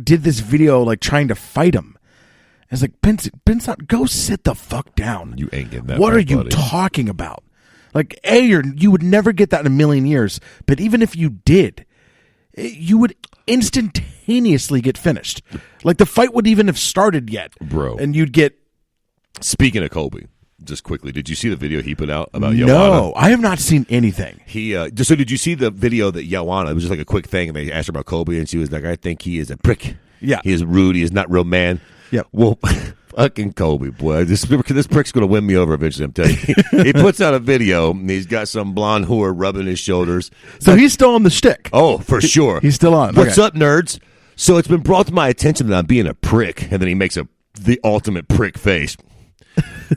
did this video like trying to fight him. I was like, Ben, go sit the fuck down. You ain't getting that. What are you talking about? Like, you would never get that in a million years. But even if you did, you would instantaneously get finished. Like, the fight wouldn't even have started yet. Bro. And you'd get... Speaking of Colby, just quickly, did you see the video he put out about Joanna? No, I have not seen anything. So did you see the video that Joanna, it was just like a quick thing, and they asked her about Colby, and she was like, I think he is a prick. Yeah. He is rude. He is not real man. Yeah. Well... Fucking Colby, boy. This prick's going to win me over eventually, I'm telling you. He puts out a video, and he's got some blonde whore rubbing his shoulders. So he's still on the shtick. Oh, for sure. He's still on. What's up, nerds? So it's been brought to my attention that I'm being a prick, and then he makes the ultimate prick face.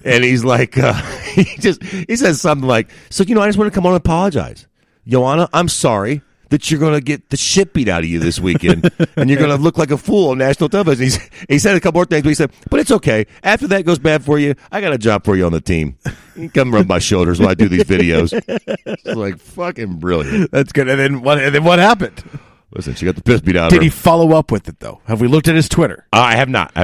And he's like, he says something like, so, I just want to come on and apologize. Joanna, I'm sorry that you're going to get the shit beat out of you this weekend, and you're going to look like a fool on national television. He said a couple more things, but he said, but it's okay. After that goes bad for you, I got a job for you on the team. You can come rub my shoulders while I do these videos. It's like fucking brilliant. That's good. And then what happened? Listen, she got the piss beat out of her. Did he follow up with it, though? Have we looked at his Twitter? I have not. I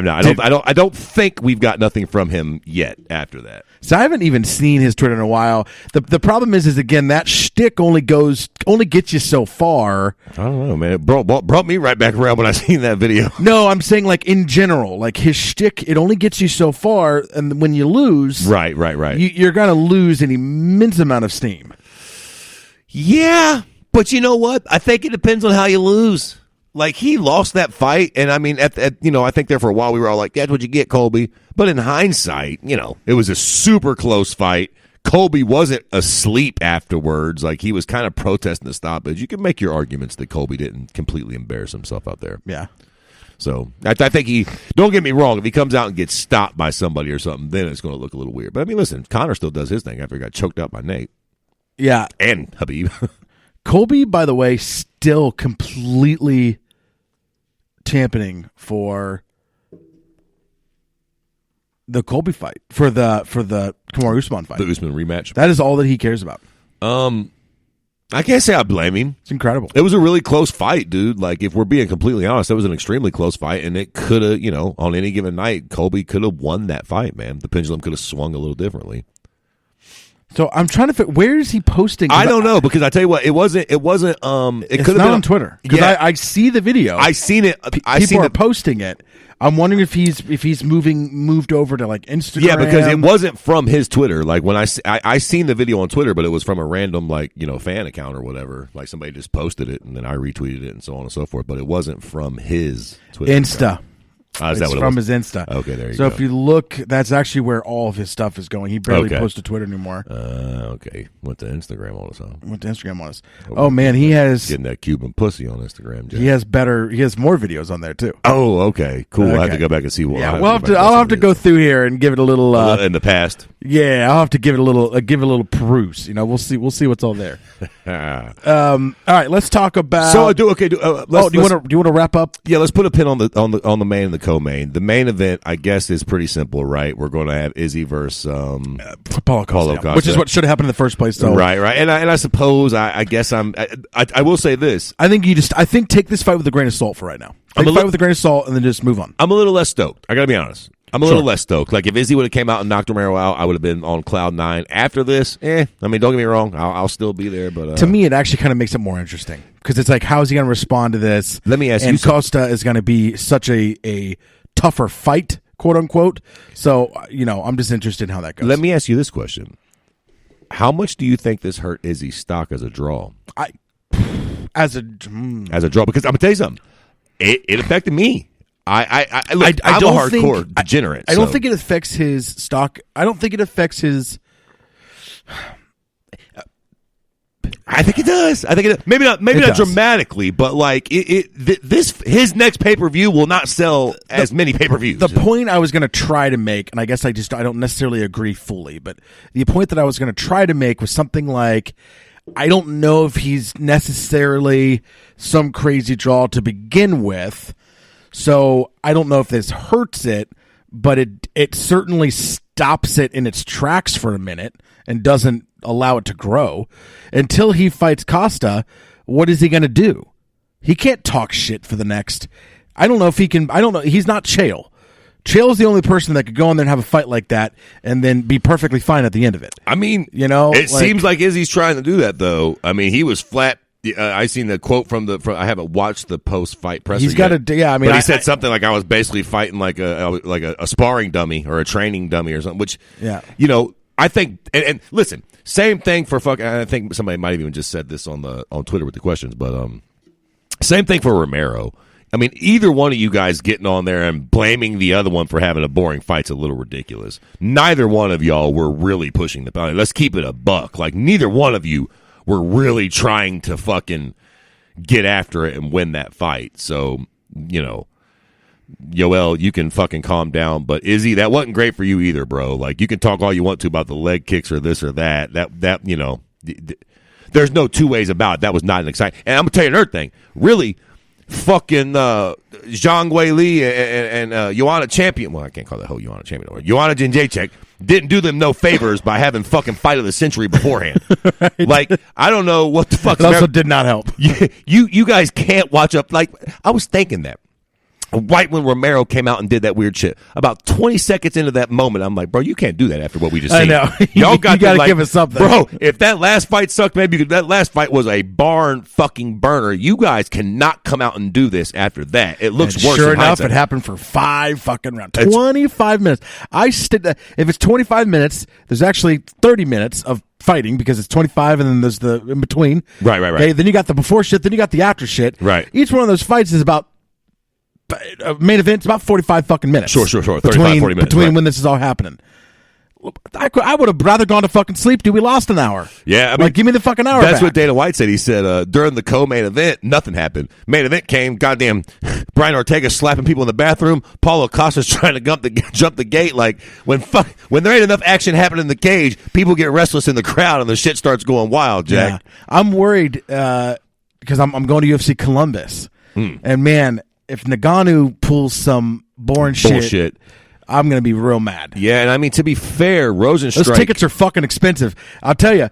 don't think we've got nothing from him yet after that. So I haven't even seen his Twitter in a while. The problem is again, that shtick only gets you so far. I don't know, man. It brought me right back around when I seen that video. No, I'm saying like in general, like his shtick, it only gets you so far, and when you lose, right, you're gonna lose an immense amount of steam. Yeah. But you know what? I think it depends on how you lose. Like, he lost that fight, and I mean, I think there for a while we were all like, that's what you get, Colby. But in hindsight, it was a super close fight. Colby wasn't asleep afterwards. Like, he was kind of protesting the stoppage. You can make your arguments that Colby didn't completely embarrass himself out there. Yeah. So, I think don't get me wrong, if he comes out and gets stopped by somebody or something, then it's going to look a little weird. But I mean, listen, Conor still does his thing after he got choked out by Nate. Yeah. And Habib. Colby, by the way, still completely championing for the Colby fight, for the Kamaru Usman fight, the Usman rematch. That is all that he cares about. I can't say I blame him. It's incredible. It was a really close fight, dude. Like, if we're being completely honest, it was an extremely close fight, and it could have, on any given night, Colby could have won that fight. Man, the pendulum could have swung a little differently. So I'm trying to figure, where is he posting? I don't know, because I tell you what, it wasn't. It could have been on Twitter. Because I see the video. I seen it. People are posting it. I'm wondering if he's moved over to like Instagram. Yeah, because it wasn't from his Twitter. Like, when I seen the video on Twitter, but it was from a random fan account or whatever. Like, somebody just posted it and then I retweeted it and so on and so forth. But it wasn't from his Twitter Insta. account. Is that it's what from it was? his Insta. Okay, there you go. So if you look, that's actually where all of his stuff is going. He barely posts to Twitter anymore. Okay. Went to Instagram on us, huh? Oh man, he has getting that Cuban pussy on Instagram. Jeff. He has more videos on there too. Oh, okay, cool. Okay. I have to go back and see what. Yeah, I'll have to go through here and give it a little in the past. Yeah, I'll have to give it a little peruse. We'll see what's all there. All right, let's talk about. So do you want to wrap up? Yeah, let's put a pin on the man in the co-main. The main event, I guess, is pretty simple, right? We're going to have Izzy versus Paulo Costa, which is what should have happened in the first place. So. Right. And I suppose I guess I will say this. I think take this fight with a grain of salt for right now. Take the fight with a grain of salt and then just move on. I'm a little less stoked. I got to be honest. I'm a little less stoked. Like, if Izzy would have came out and knocked Romero out, I would have been on cloud 9. After this, I mean, don't get me wrong. I'll still be there. But to me, it actually kind of makes it more interesting because it's like, how is he going to respond to this? Let me ask you. And Costa is going to be such a tougher fight, quote unquote. So, I'm just interested in how that goes. Let me ask you this question. How much do you think this hurt Izzy's stock as a draw? As a draw, because I'm going to tell you something. It affected me. I'm a hardcore degenerate. I don't think it affects his stock. I don't think it affects his. I think it does. Maybe not dramatically, but like his next pay-per-view will not sell as many pay-per-views. The point I was going to try to make, and I guess I don't necessarily agree fully, but the point that I was going to try to make was something like, I don't know if he's necessarily some crazy draw to begin with. So I don't know if this hurts it, but it certainly stops it in its tracks for a minute and doesn't allow it to grow. Until he fights Costa, what is he going to do? He can't talk shit for the next. I don't know if he can. I don't know. He's not Chael. Chael's the only person that could go in there and have a fight like that and then be perfectly fine at the end of it. I mean, it seems like Izzy's trying to do that, though. I mean, he was flat. I seen the quote from I haven't watched the post-fight presser. He's got to, but he said something like, I was basically fighting like a sparring dummy or a training dummy or something. Which, I think. And listen, same thing for I think somebody might have even just said this on Twitter with the questions, but same thing for Romero. I mean, either one of you guys getting on there and blaming the other one for having a boring fight's a little ridiculous. Neither one of y'all were really pushing the boundary. Let's keep it a buck. Like, neither one of you were really trying to fucking get after it and win that fight. So, Yoel, you can fucking calm down. But Izzy, that wasn't great for you either, bro. Like, you can talk all you want to about the leg kicks or this or that. There's no two ways about it. That was not an exciting. And I'm going to tell you another thing. Really, fucking Zhang Wei Li and Joanna Champion. Well, I can't call that hoe Joanna Champion. Joanna Jędrzejczyk didn't do them no favors by having fucking fight of the century beforehand. Right. Like, I don't know what the fuck. It also did not help. You guys can't watch up. Like, I was thinking that right when Romero came out and did that weird shit, about 20 seconds into that moment, I'm like, bro, you can't do that after what we just seen. I know. Y'all got to give us something. Bro, if that last fight sucked, maybe that last fight was a barn fucking burner. You guys cannot come out and do this after that. It looks worse. Sure enough, it happened for 5 fucking rounds. 25 minutes. If it's 25 minutes, there's actually 30 minutes of fighting because it's 25 and then there's the in between. Right. Okay, then you got the before shit, then you got the after shit. Right. Each one of those fights is about main event's about 45 fucking minutes. Sure. 40 minutes. Between when this is all happening. I would have rather gone to fucking sleep, dude. We lost an hour. Yeah. I mean, give me the fucking hour That's back. what Dana White said. He said during the co-main event, nothing happened. Main event came, goddamn, Brian Ortega slapping people in the bathroom. Paulo Costa's trying to jump the gate. Like, when there ain't enough action happening in the cage, people get restless in the crowd and the shit starts going wild, Jack. Yeah. I'm worried because I'm going to UFC Columbus. And, man, if Ngannou pulls some boring shit, I'm going to be real mad. Yeah, and I mean, to be fair, Rosenstrike... Those tickets are fucking expensive. I'll tell you,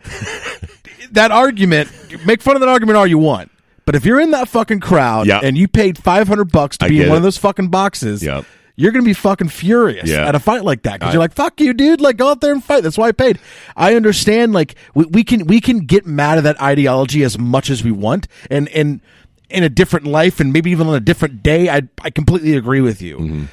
that argument, make fun of that argument all you want, but if you're in that fucking crowd and you paid $500 to be in one of those fucking boxes, you're going to be fucking furious at a fight like that because you're like, fuck you, dude. Like, go out there and fight. That's why I paid. I understand, like, we can get mad at that ideology as much as we want, and in a different life and maybe even on a different day, I completely agree with you. Mm-hmm.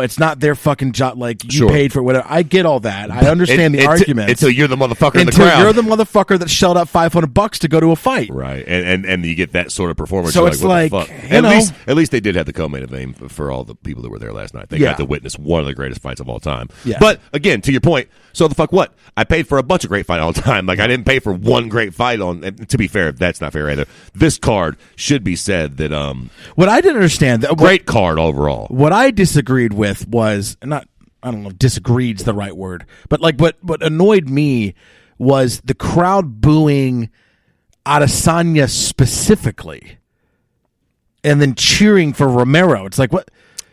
It's not their fucking job. Like, you paid for whatever. I get all that. I understand the argument. Until you're the motherfucker in the crowd. Until you're the motherfucker that shelled out $500 to go to a fight. Right. And you get that sort of performance. So it's like, at least they did have the co-main event for all the people that were there last night. They got to witness one of the greatest fights of all time. Yeah. But again, to your point, so the fuck what? I paid for a bunch of great fights all the time. Like, I didn't pay for one great fight on. And to be fair, that's not fair either. This card should be said that what I didn't understand, great card overall. What I disagreed with was not. I don't know if disagreed's the right word, but like what annoyed me was the crowd booing Adesanya specifically, and then cheering for Romero. It's like, what?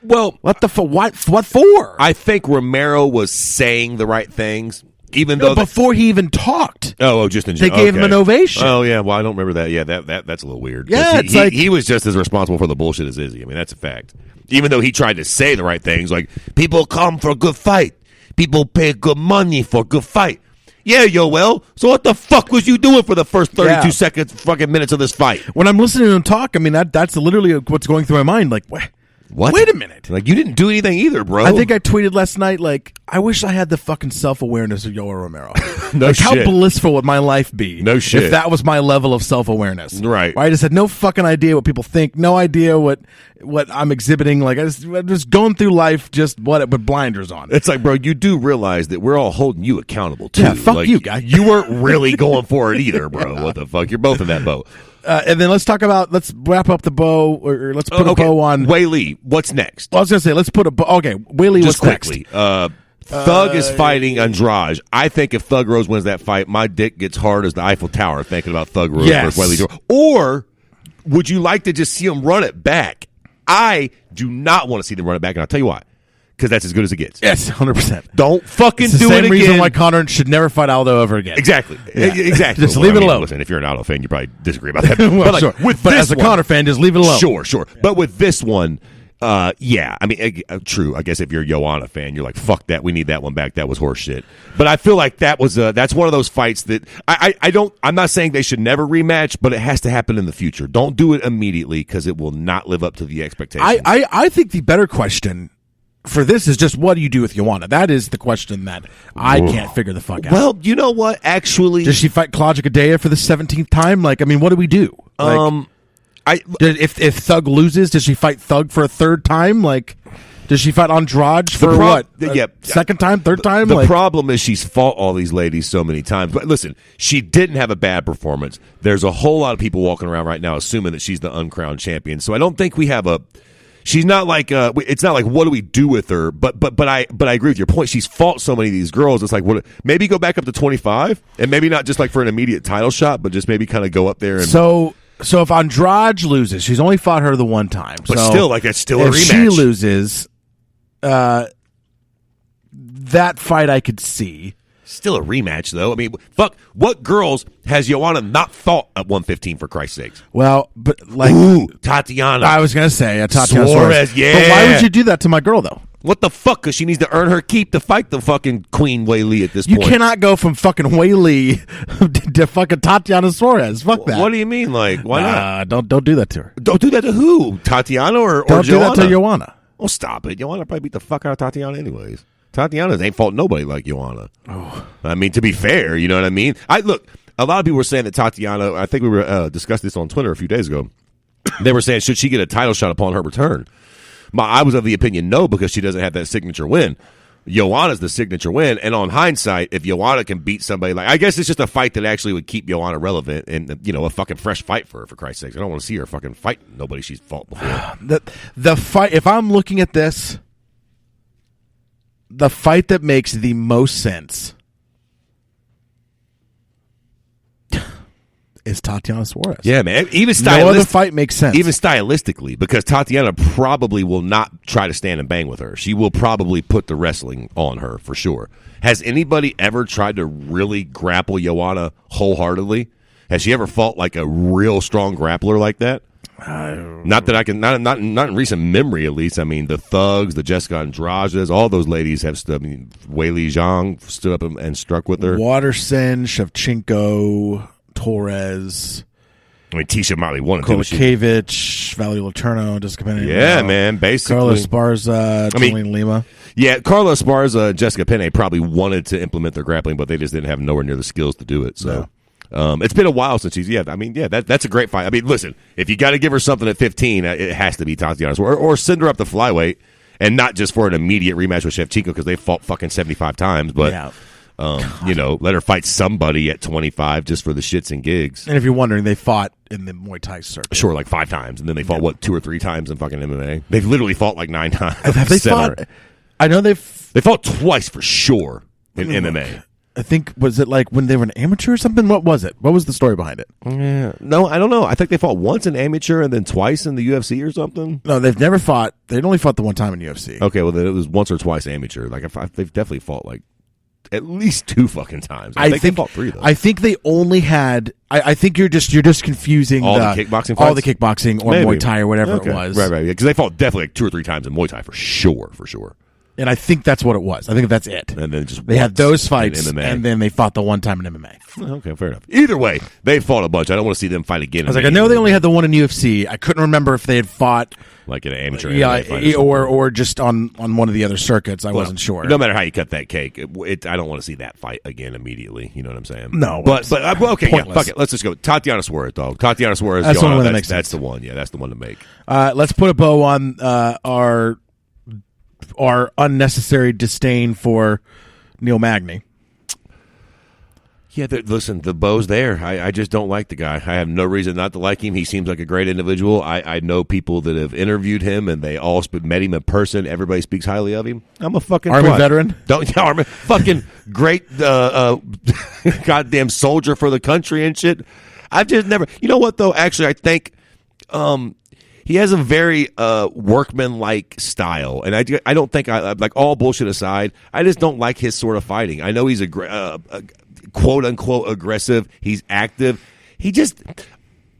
Well, what for? I think Romero was saying the right things, even though before he even talked. Just in they gave him an ovation. Oh yeah, well I don't remember that. Yeah, that's a little weird. Yeah, he was just as responsible for the bullshit as Izzy. I mean, that's a fact. Even though he tried to say the right things, like people come for a good fight, people pay good money for a good fight. Yeah, Yoel. So what the fuck was you doing for the first 32 seconds, fucking minutes of this fight? When I'm listening to him talk, I mean that's literally what's going through my mind. Like, what? Wait a minute. Like, you didn't do anything either, bro. I think I tweeted last night, like, I wish I had the fucking self-awareness of Yoel Romero. No like, shit. How blissful would my life be No shit. if that was my level of self-awareness? Right. I just had no fucking idea what people think, no idea what I'm exhibiting. Like, I'm just going through life just with blinders on. It's like, bro, you do realize that we're all holding you accountable, too. Yeah, fuck like, you, guy. You weren't really going for it either, bro. What the fuck? You're both in that boat. And then let's wrap up the bow, or let's put a bow on Wei Li. What's next? Well, I was going to say, let's put a bow. Okay, Wei Li, what's quickly. next? Thug is fighting Andrade. I think if Thug Rose wins that fight, my dick gets hard as the Eiffel Tower thinking about Thug Rose versus Wei Li. Or would you like to just see him run it back? I do not want to see them run it back, and I'll tell you why. Because that's as good as it gets. Yes, 100%. Don't fucking it's do it again. the same reason why Conor should never fight Aldo ever again. Exactly. Yeah. Exactly. Just leave it alone. Listen, if you're an Aldo fan, you probably disagree about that. Well, sure. But as a Conor fan, just leave it alone. Sure. But with this one, yeah. I mean, true. I guess if you're a Joanna fan, you're like, fuck that. We need that one back. That was horse shit. But I feel like that's one of those fights that I'm not saying they should never rematch, but it has to happen in the future. Don't do it immediately because it will not live up to the expectations. I think the better question for this is just, what do you do with Joanna? That is the question that I can't figure the fuck out. Well, you know what? Actually, does she fight Claudia Gadelha for the 17th time? Like, I mean, what do we do? Like, if Thug loses, does she fight Thug for a third time? Like, does she fight Andrade for what? Second time, third time? The problem is she's fought all these ladies so many times. But listen, she didn't have a bad performance. There's a whole lot of people walking around right now assuming that she's the uncrowned champion. So I don't think we have a. She's not like it's not like what do we do with her, but I agree with your point. She's fought so many of these girls. It's like, what? Maybe go back up to 25, and maybe not just like for an immediate title shot, but just maybe kind of go up there. And so if Andrade loses, she's only fought her the one time, but still, like it's still a rematch. If she loses, that fight I could see. Still a rematch, though. I mean, fuck, what girls has Joanna not fought at 115, for Christ's sakes? Well, but like... Ooh, Tatiana. I was going to say, Tatiana Suarez. Yeah. But why would you do that to my girl, though? What the fuck? Because she needs to earn her keep to fight the fucking Queen Wei Li at this point. You cannot go from fucking Wei Li to fucking Tatiana Suarez. Fuck that. What do you mean? Like, why not? Don't do that to her. Don't do that to who? Tatiana or Don't do Joanna? that to Joanna. Oh, stop it. Joanna probably beat the fuck out of Tatiana anyways. Tatiana ain't fought nobody like Joanna. Oh. I mean, to be fair, you know what I mean? Look, a lot of people were saying that Tatiana, I think we were discussed this on Twitter a few days ago. They were saying, should she get a title shot upon her return? I was of the opinion no, because she doesn't have that signature win. Joanna's the signature win, and on hindsight, if Joanna can beat somebody, like, I guess it's just a fight that actually would keep Joanna relevant and, you know, a fucking fresh fight for her, for Christ's sake. I don't want to see her fucking fight nobody she's fought before. The fight, if I'm looking at this, the fight that makes the most sense is Tatiana Suarez. Yeah, man. No other fight makes sense. Even stylistically, because Tatiana probably will not try to stand and bang with her. She will probably put the wrestling on her, for sure. Has anybody ever tried to really grapple Joanna wholeheartedly? Has she ever fought like a real strong grappler like that? Not that I can, not in recent memory, at least. I mean, the Thugs, the Jessica Andrades, all those ladies have stood. I mean, Wei Li Zhang stood up and struck with her. Watterson, Shevchenko, Torres. I mean, Tisha Motley won it. Kovacevic, Valerie Letourneau, Jessica Penne. Yeah, man. Basically, Carla Esparza, Jolene Lima. Yeah, Carla Esparza, Jessica Penne probably wanted to implement their grappling, but they just didn't have nowhere near the skills to do it. So. No. It's been a while since she's. That's a great fight. I mean, listen, if you got to give her something at 15, it has to be Tatiana, or send her up the flyweight, and not just for an immediate rematch with Shevchenko because they fought fucking 75 times, but you know, let her fight somebody at 25 just for the shits and gigs. And if you're wondering, they fought in the Muay Thai circuit. Sure, like 5 times, and then they fought 2 or 3 times in fucking MMA. They've literally fought like 9 times. Have they fought? I know they fought twice for sure in MMA. I think, was it like when they were an amateur or something? What was it? What was the story behind it? Yeah. No, I don't know. I think they fought once in amateur and then twice in the UFC or something. No, they've never fought. They'd only fought the one time in UFC. Okay, well, then it was once or twice amateur. Like, they've definitely fought like at least 2 fucking times. I think they fought 3 though. I think they only had. I think you're just confusing all the kickboxing fights? all the kickboxing or Maybe. Muay Thai or whatever it was. Right. Because they fought definitely like 2 or 3 times in Muay Thai for sure. And I think that's what it was. I think that's it. And then just they had those fights, in MMA. and then they fought the one time in MMA. Okay, fair enough. Either way, they fought a bunch. I don't want to see them fight again. I was like, I know they only had the one in UFC. I couldn't remember if they had fought like in an amateur MMA fight or just on one of the other circuits. I wasn't sure. No matter how you cut that cake, I don't want to see that fight again immediately. You know what I'm saying? No, but okay, yeah, fuck it. Let's just go. Tatiana Suarez, dog. Tatiana Suarez. That's the one that makes sense. That's the one. Yeah, that's the one to make. Let's put a bow on our unnecessary disdain for Neil Magny. Yeah, listen, the bow's there. I just don't like the guy. I have no reason not to like him. He seems like a great individual. I know people that have interviewed him, and they all met him in person. Everybody speaks highly of him. I'm a fucking Army veteran. Army fucking great goddamn soldier for the country and shit. I've just never. You know what though? Actually, I think he has a very workman-like style, and I don't think like all bullshit aside. I just don't like his sort of fighting. I know he's a quote-unquote aggressive. He's active.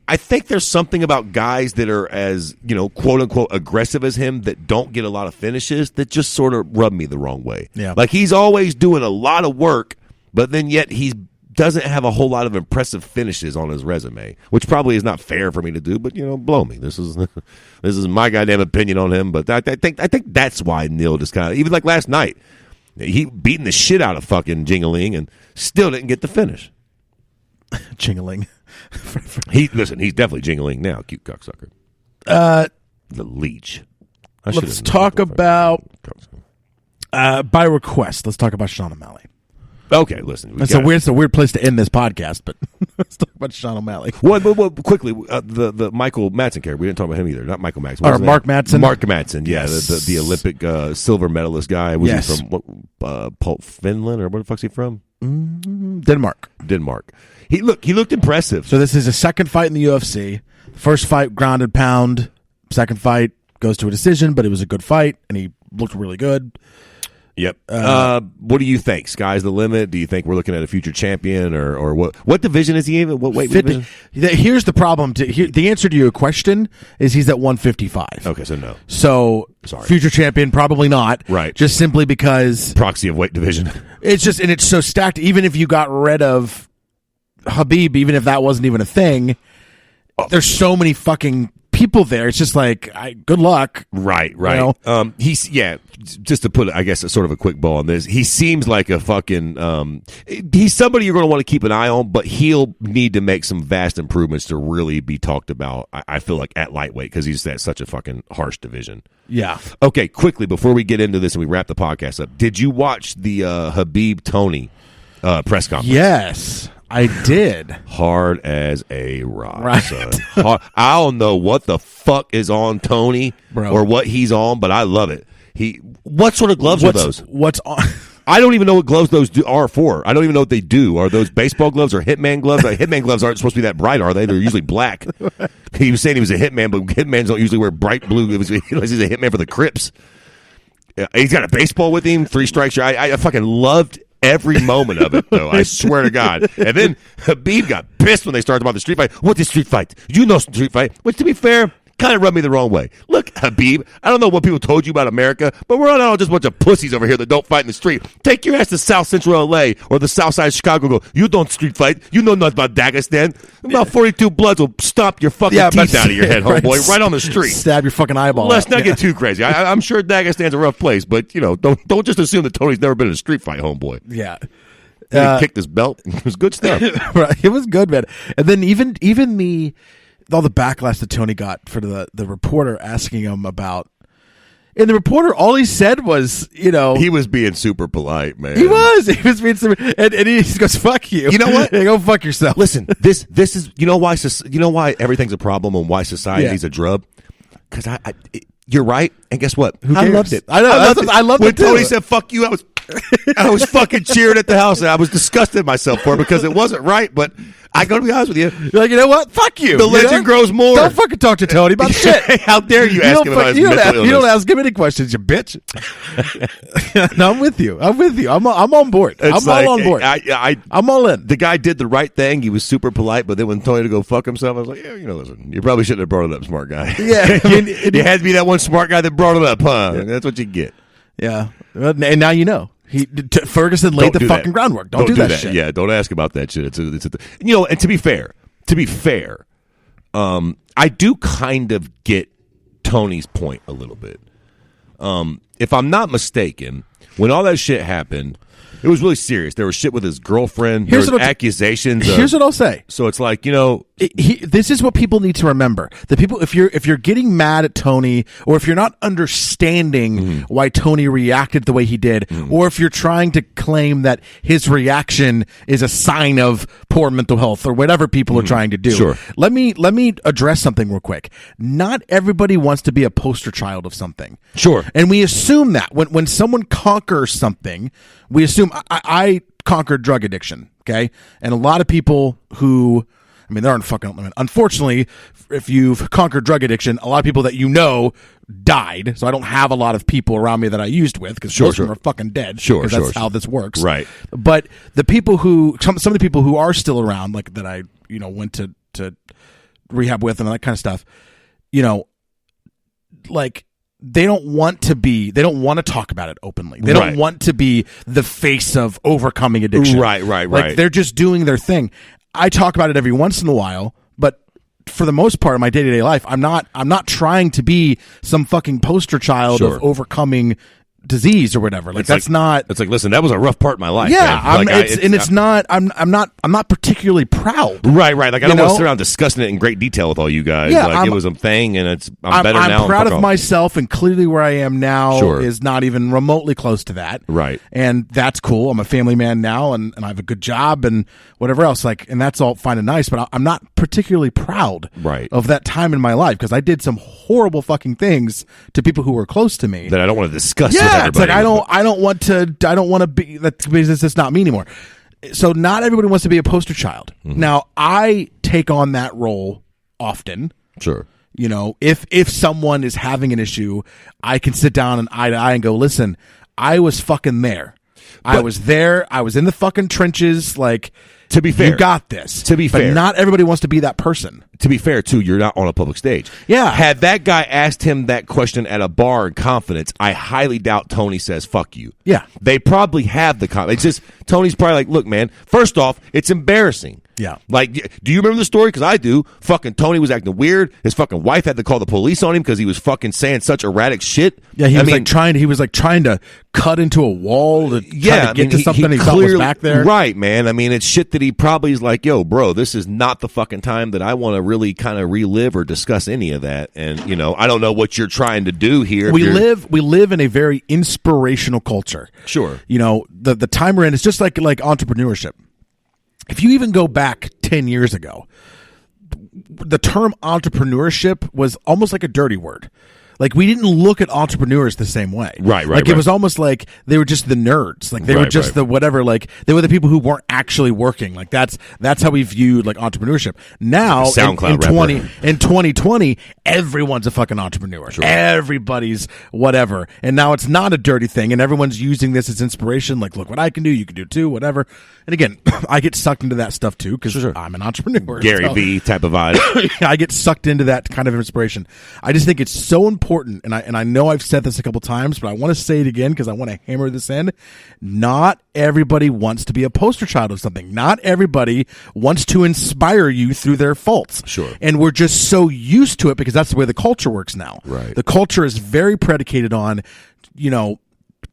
I think there's something about guys that are as, quote-unquote aggressive as him that don't get a lot of finishes that just sort of rub me the wrong way. Yeah. Like, he's always doing a lot of work, but then yet he doesn't have a whole lot of impressive finishes on his resume, which probably is not fair for me to do, but, blow me. This is my goddamn opinion on him, but I think that's why Neil just kind of, even like last night, he beating the shit out of fucking Jingaling and still didn't get the finish. Jingaling. He's definitely Jingaling now, cute cocksucker. The leech. Let's talk about by request. Let's talk about Sean O'Malley. Okay, listen. It's a weird place to end this podcast, but let's talk about Sean O'Malley. Well, quickly, the Michael Madsen character. We didn't talk about him either. Not Michael Madsen. Or Mark Madsen. Mark Madsen, yeah, yes. the Olympic silver medalist guy. Was yes. he from Finland, or where the fuck's he from? Denmark. He looked impressive. So this is his second fight in the UFC. First fight, grounded pound. Second fight goes to a decision, but it was a good fight, and he looked really good. Yep. What do you think? Sky's the limit? Do you think we're looking at a future champion, or what? What division is he in? What weight division? Here's the problem. The answer to your question is he's at 155. Okay, so no. So sorry. Future champion, probably not. Right. Just simply because proxy of weight division. It's so stacked. Even if you got rid of Habib, even if that wasn't even a thing, there's so many fucking people there. It's just like, good luck. Right. Just to put, I guess, a sort of a quick bow on this, he seems like a fucking, he's somebody you're going to want to keep an eye on, but he'll need to make some vast improvements to really be talked about, I feel like, at lightweight, because he's at such a fucking harsh division. Yeah. Okay, quickly, before we get into this and we wrap the podcast up, did you watch the Habib-Tony press conference? Yes. I did. Hard as a rock, right? Son. I don't know what the fuck is on Tony, bro, or what he's on, but I love it. What sort of gloves are those? What's on? I don't even know what gloves those are for. I don't even know what they do. Are those baseball gloves or Hitman gloves? Hitman gloves aren't supposed to be that bright, are they? They're usually black. He was saying he was a hitman, but hitmans don't usually wear bright blue. Unless he's a hitman for the Crips. He's got a baseball with him. 3 strikes. I fucking loved every moment of it, though. I swear to God. And then Habib got pissed when they started about the street fight. What is street fight? You know street fight. Which, to be fair, kind of rubbed me the wrong way. Look, Habib, I don't know what people told you about America, but we're not just a bunch of pussies over here that don't fight in the street. Take your ass to South Central L.A. or the South Side of Chicago and go, you don't street fight. You know nothing about Dagestan. About 42 Bloods will stomp your fucking teeth out of your head, homeboy, right on the street. Stab your fucking eyeball. Let's not get too crazy. I'm sure Dagestan's a rough place, but, don't just assume that Tony's never been in a street fight, homeboy. Yeah. He kicked his belt. It was good stuff. Right. It was good, man. And then even all the backlash that Tony got for the reporter asking him about. And the reporter, all he said was, he was being super polite, man. He was being super, and he just goes, "Fuck you." You know what? Go fuck yourself. Listen, this is why everything's a problem and why society's a drug. Because you're right, and guess what? I loved it. I know. I loved it too. When Tony said "fuck you," I was I was fucking cheering at the house, and I was disgusted at myself for it because it wasn't right. But I gotta be honest with you. You're like, you know what? Fuck you. The legend grows more. Don't fucking talk to Tony about shit. How dare you ask him about his mental illness? You don't ask him any questions, you bitch. No, I'm with you. I'm on board. I'm all on board. I'm all in. The guy did the right thing. He was super polite, but then when Tony to go fuck himself, I was like, yeah, listen, you probably shouldn't have brought it up, smart guy. Yeah. You had to be that one smart guy that brought it up, huh? Yeah. That's what you get. Yeah. And now you know. Ferguson laid the fucking groundwork. Don't do that shit. Yeah, don't ask about that shit. It's and to be fair, I do kind of get Tony's point a little bit. If I'm not mistaken, when all that shit happened, it was really serious. There was shit with his girlfriend. There was accusations. Here's what I'll say. So it's like, this is what people need to remember. The people, if you're getting mad at Tony, or if you're not understanding why Tony reacted the way he did, or if you're trying to claim that his reaction is a sign of poor mental health or whatever people are trying to do. Sure. Let me address something real quick. Not everybody wants to be a poster child of something. Sure. And we assume that when someone conquers something, we assume I conquered drug addiction. Okay. And a lot of people who, there aren't fucking, unfortunately, if you've conquered drug addiction, a lot of people that died. So I don't have a lot of people around me that I used with, because most of them are fucking dead. Sure. That's how this works. Right. But the people some of the people who are still around, like that I, went to rehab with and that kind of stuff, like, they don't want to talk about it openly. They don't want to be the face of overcoming addiction. Right. Like, they're just doing their thing. I talk about it every once in a while, but for the most part of my day-to-day life, I'm not trying to be some fucking poster child of overcoming disease or whatever. Like, it's not. It's like, listen, that was a rough part of my life. Yeah, I'm not particularly proud. Right. Like, I don't want to sit around discussing it in great detail with all you guys. Yeah, it was a thing, and I'm better now. I'm proud of myself, and clearly where I am now is not even remotely close to that. Right, and that's cool. I'm a family man now, and I have a good job and whatever else. Like, and that's all fine and nice. But I'm not particularly proud of that time in my life, because I did some horrible fucking things to people who were close to me that I don't want to discuss. Yeah. It's like I don't want to be that, because it's not me anymore. So not everybody wants to be a poster child. Now, I take on that role often. Sure. If someone is having an issue, I can sit down and eye to eye and go, listen, I was fucking there. I was there. I was in the fucking trenches. Like, to be fair, you got this. To be fair, but not everybody wants to be that person. To be fair, too, you're not on a public stage. Yeah. Had that guy asked him that question at a bar in confidence, I highly doubt Tony says, fuck you. Yeah. They probably have the confidence. It's just, Tony's probably like, look, man, first off, it's embarrassing. Yeah. Like, do you remember the story? Because I do. Fucking Tony was acting weird. His fucking wife had to call the police on him because he was fucking saying such erratic shit. Yeah, he was trying to cut into a wall to try to get to something he thought was back there. Right, man. It's shit that he probably is like, yo, bro, this is not the fucking time that I want to really kind of relive or discuss any of that. And, I don't know what you're trying to do here. We live in a very inspirational culture. Sure. The time we're in is just like entrepreneurship. If you even go back 10 years ago, the term entrepreneurship was almost like a dirty word. Like, we didn't look at entrepreneurs the same way. Right. Like, it was almost like they were just the nerds. Like, they were just the whatever. Like, they were the people who weren't actually working. Like, that's how we viewed, like, entrepreneurship. Now, in 2020, everyone's a fucking entrepreneur. Sure. Everybody's whatever. And now it's not a dirty thing, and everyone's using this as inspiration. Like, look what I can do. You can do too, whatever. And again, I get sucked into that stuff too, because I'm an entrepreneur. Gary V type of vibe. I get sucked into that kind of inspiration. I just think it's so important, and I know I've said this a couple times, but I want to say it again because I want to hammer this in. Not everybody wants to be a poster child of something. Not everybody wants to inspire you through their faults. Sure. And we're just so used to it because that's the way the culture works now. Right. The culture is very predicated on,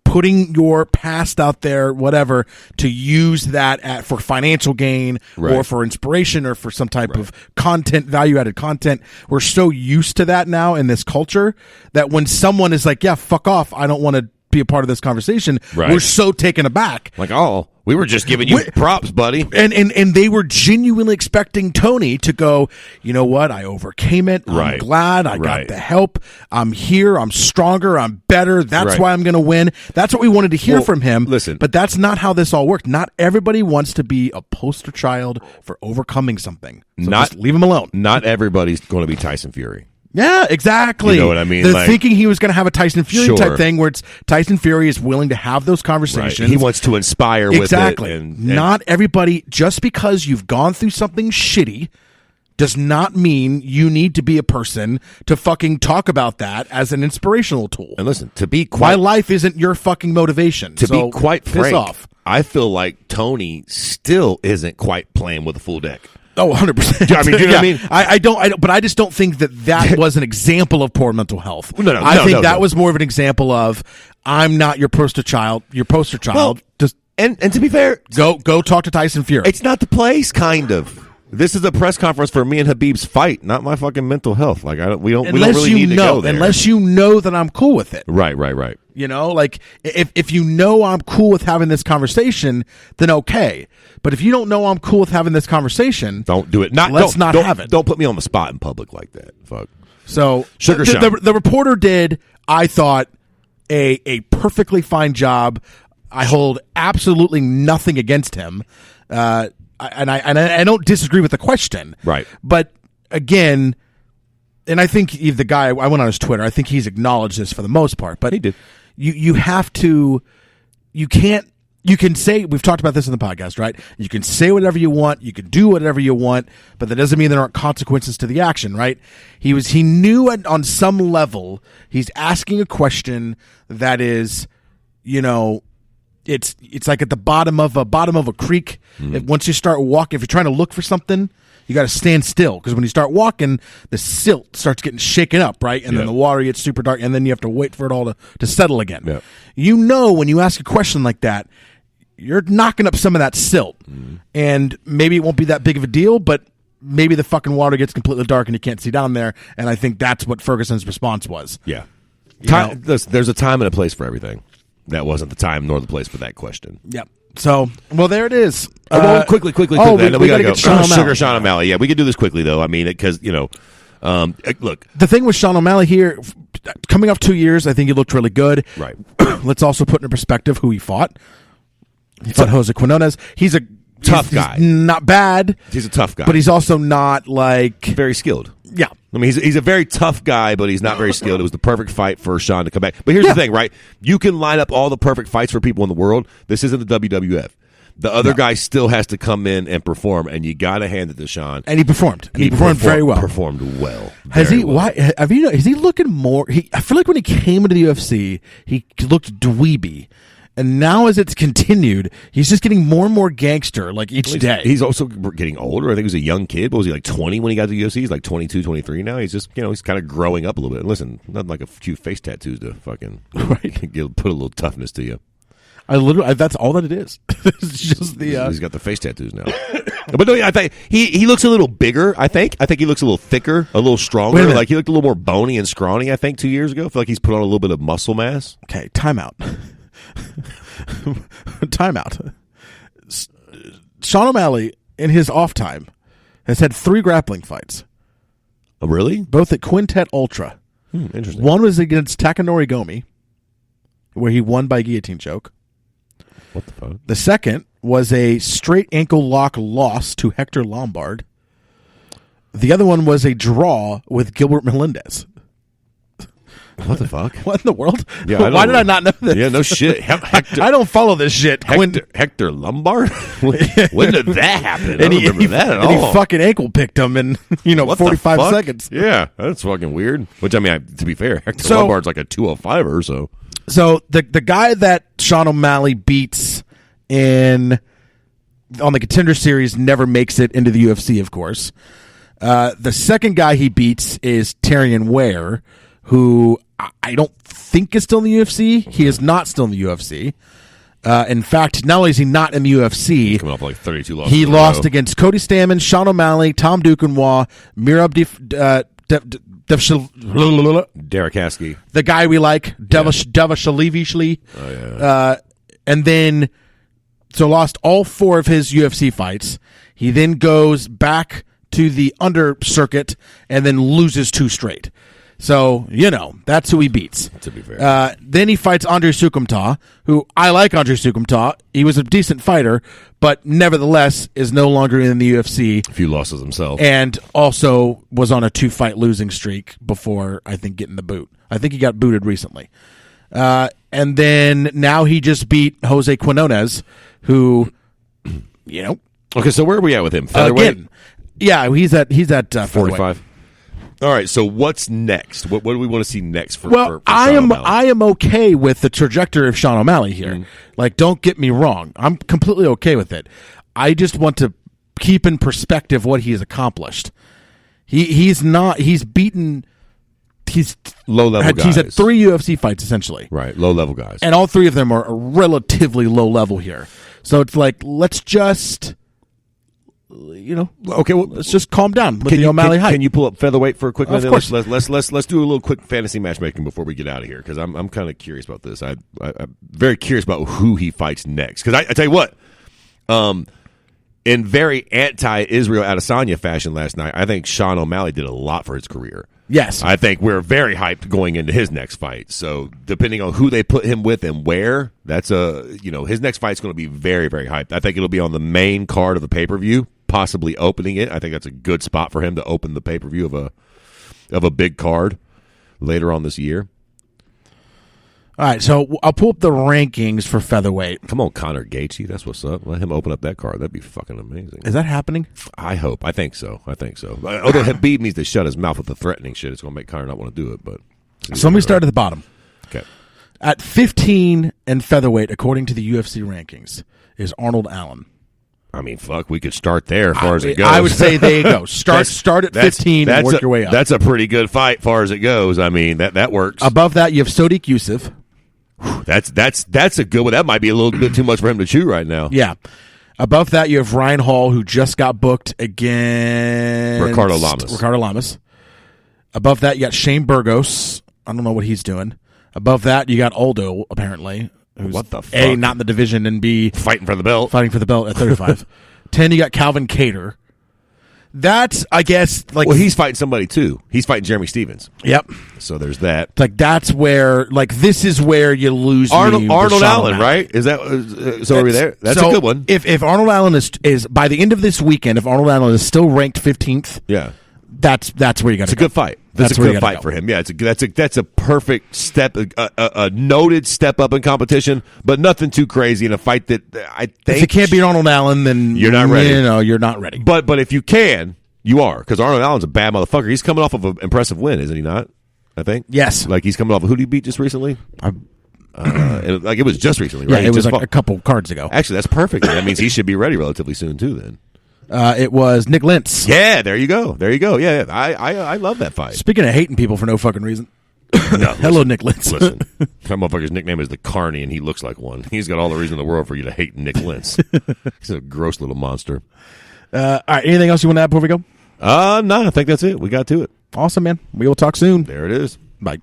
putting your past out there, whatever, to use that for financial gain or for inspiration or for some type of content, value-added content. We're so used to that now in this culture that when someone is like, yeah, fuck off, I don't want to be a part of this conversation Right. were so taken aback. Like, oh, we were just giving you props, buddy. And they were genuinely expecting Tony to go, you know what? I overcame it. I'm Right. glad I got the help. I'm here. I'm stronger. I'm better. That's Right. why I'm going to win. That's what we wanted to hear from him. Listen. But that's not how this all worked. Not everybody wants to be a poster child for overcoming something. So just leave him alone. Not everybody's going to be Tyson Fury. Yeah, exactly. You know what I mean? The Like, thinking he was going to have a Tyson Fury Sure. type thing where it's Tyson Fury is willing to have those conversations. Right. He wants to inspire Exactly. with it. And not everybody, just because you've gone through something shitty does not mean you need to be a person to fucking talk about that as an inspirational tool. And listen, to be My quite life isn't your fucking motivation. to So be quite piss frank, off. I feel like Tony still isn't quite playing with a full deck. Oh, 100%. I mean, do you know what I mean? I don't, but I just don't think that was an example of poor mental health. No, I think that was more of an example of, I'm not your poster child. Well, just and to be fair, go talk to Tyson Fury. it's not the place, kind of. This is a press conference for me and Habib's fight, not my fucking mental health. Like we don't really need to go there. Unless you know that I'm cool with it. Right. You know, like if you know I'm cool with having this conversation, then okay. But if you don't know I'm cool with having this conversation, Don't do it. Let's not have it. Don't put me on the spot in public like that. Fuck. So Sugar the, Sean. the reporter did, I thought, a perfectly fine job. I hold absolutely nothing against him, and I don't disagree with the question. Right. But again, and I think the guy, I went on his Twitter, I think he's acknowledged this for the most part. But He did. You have to. You can't. You can say, we've talked about this in the podcast, right? You can say whatever you want, you can do whatever you want, but that doesn't mean there aren't consequences to the action, right? He knew on some level, he's asking a question that is, you know, it's like at the bottom of a creek. Once you start walking, if you're trying to look for something, you got to stand still, because when you start walking, the silt starts getting shaken up, right? And then the water gets super dark, and then you have to wait for it all to settle again. Yeah. You know, when you ask a question like that, you're knocking up some of that silt. And maybe it won't be that big of a deal, but maybe the fucking water gets completely dark and you can't see down there. And I think that's what Ferguson's response was. Yeah. There's a time and a place for everything. That wasn't the time nor the place for that question. Yep. So, well, there it is. Quickly. Oh, I know we gotta gotta go. get Sean O'Malley. Sugar Sean O'Malley. Yeah, we can do this quickly though. I mean, because look, The thing with Sean O'Malley here, coming off 2 years, I think he looked really good. Right. Let's also put into perspective who he fought. He fought Jose Quinones. He's a tough guy. He's not bad. He's a tough guy, But he's also not like... very skilled. Yeah. I mean, he's a very tough guy, but he's not very skilled. It was the perfect fight for Sean to come back. But here's the thing, right? You can line up all the perfect fights for people in the world. This isn't the WWF. The other guy still has to come in and perform, and you got to hand it to Sean. And he performed. And he performed very well. Performed well. Has Very he? well. Why have you? Is he looking more? I feel like when he came into the UFC, he looked dweeby, and now as it's continued, he's just getting more and more gangster like each day. He's also getting older. I think he was a young kid. What was he, like 20 when he got to the UFC? He's like 22, 23 now. He's just, he's kind of growing up a little bit. Listen, nothing like a few face tattoos to fucking put a little toughness to you. That's all that it is. It's just the. He's got the face tattoos now. But no, I think he looks a little bigger. I think he looks a little thicker, a little stronger. Like he looked a little more bony and scrawny. I think 2 years ago. I feel like he's put on a little bit of muscle mass. Okay, timeout. Timeout. Sean O'Malley, in his off time, has had 3 grappling fights. Oh, really? Both at Quintet Ultra. Interesting. One was against Takanori Gomi, where he won by guillotine choke. What the fuck? The second was a straight ankle lock loss to Hector Lombard. The other one was a draw with Gilbert Melendez. What the fuck? What in the world? Yeah, Why did I not know this? Yeah, no shit. Hector, I don't follow this shit. Hector Lombard? When did that happen? I And don't remember that at all. And he fucking ankle picked him in What the 45 fuck? seconds. Yeah, that's fucking weird. Which, I mean, to be fair, Hector Lombard's like a 205er, so. So the guy that Sean O'Malley beats on the Contender Series never makes it into the UFC, of course. The second guy he beats is Tyrion Ware, who I don't think is still in the UFC. He is not still in the UFC. In fact, not only is he not in the UFC, Coming off like 32 losses. he lost against Cody Stammen, Sean O'Malley, Tom Duquesnoy, Mirab Derek the guy we like, Davashvili. Oh, yeah. And then, so lost all 4 of his UFC fights. He then goes back to the under circuit and then loses 2 straight. So, that's who he beats. To be fair. Then he fights Andrei Sukumta, who I like Andrei Sukumta. He was a decent fighter, but nevertheless is no longer in the UFC. A few losses himself. And also was on a 2-fight losing streak before, I think, getting the boot. I think he got booted recently. And then now he just beat Jose Quinones, who, Okay, so where are we at with him? Featherweight? Again, yeah, he's at 45. All right, so what's next? What do we want to see next for Well, for I Sean am O'Malley? I am okay with the trajectory of Sean O'Malley here. Mm-hmm. Like, don't get me wrong. I'm completely okay with it. I just want to keep in perspective what he has accomplished. He's beaten low level guys. He's had 3 UFC fights essentially. Right, low level guys. And all 3 of them are relatively low level here. So it's like, let's just okay, well, let's just calm down with the O'Malley hype. Can you pull up featherweight for a quick minute? Of course. Let's do a little quick fantasy matchmaking before we get out of here, because I'm kind of curious about this. I'm very curious about who he fights next. Because I tell you what, in very anti-Israel Adesanya fashion last night, I think Sean O'Malley did a lot for his career. Yes. I think we're very hyped going into his next fight. So depending on who they put him with and where, that's his next fight's going to be very, very hyped. I think it'll be on the main card of the pay-per-view, possibly opening it. I think that's a good spot for him to open the pay-per-view of a big card later on this year. All right, so I'll pull up the rankings for featherweight. Come on, Conor Gaethje, that's what's up. Let him open up that card. That'd be fucking amazing. Is that happening? I hope. I think so. Although Habib needs to shut his mouth with the threatening shit, it's going to make Conor not want to do it. But so let me start at the bottom. Okay. At 15 in featherweight, according to the UFC rankings, is Arnold Allen. I mean, fuck, we could start there as far as it goes. I would say there you go. Start at 15 and work your way up. That's a pretty good fight as far as it goes. I mean, that works. Above that, you have Sodiq Yusuff. That's a good one. That might be a little bit too much for him to chew right now. Yeah. Above that, you have Ryan Hall, who just got booked against Ricardo Lamas. Above that, you got Shane Burgos. I don't know what he's doing. Above that, you got Aldo, apparently. Who's what the fuck? A, not in the division, and B, fighting for the belt at 35. 10, you got Calvin Kattar. That's, I guess, like... Well, he's fighting somebody, too. He's fighting Jeremy Stevens. Yep. So there's that. Like, that's where... Like, this is where you lose Arnold Allen, right? Is that... So are we there? That's a good one. If Arnold Allen is... By the end of this weekend, if Arnold Allen is still ranked 15th... Yeah. That's where you got to go. It's a good fight. That's a good fight for him. Yeah, that's a perfect step, a noted step up in competition, but nothing too crazy in a fight that I think... If you can't beat Arnold Allen, then... You're not ready. You're not ready. But if you can, you are, because Arnold Allen's a bad motherfucker. He's coming off of an impressive win, isn't he not? I think. Yes. Like, he's coming off of... Who did he beat just recently? It was just recently, right? Yeah, it was like a couple cards ago. Actually, that's perfect. That means he should be ready relatively soon, too, then. It was Nick Lentz. Yeah, there you go. Yeah. I love that fight. Speaking of hating people for no fucking reason. No, hello, Nick Lentz. Listen, that motherfucker's nickname is the Carney, and he looks like one. He's got all the reason in the world for you to hate Nick Lentz. He's a gross little monster. All right, anything else you want to add before we go? No, I think that's it. We got to it. Awesome, man. We will talk soon. There it is. Bye.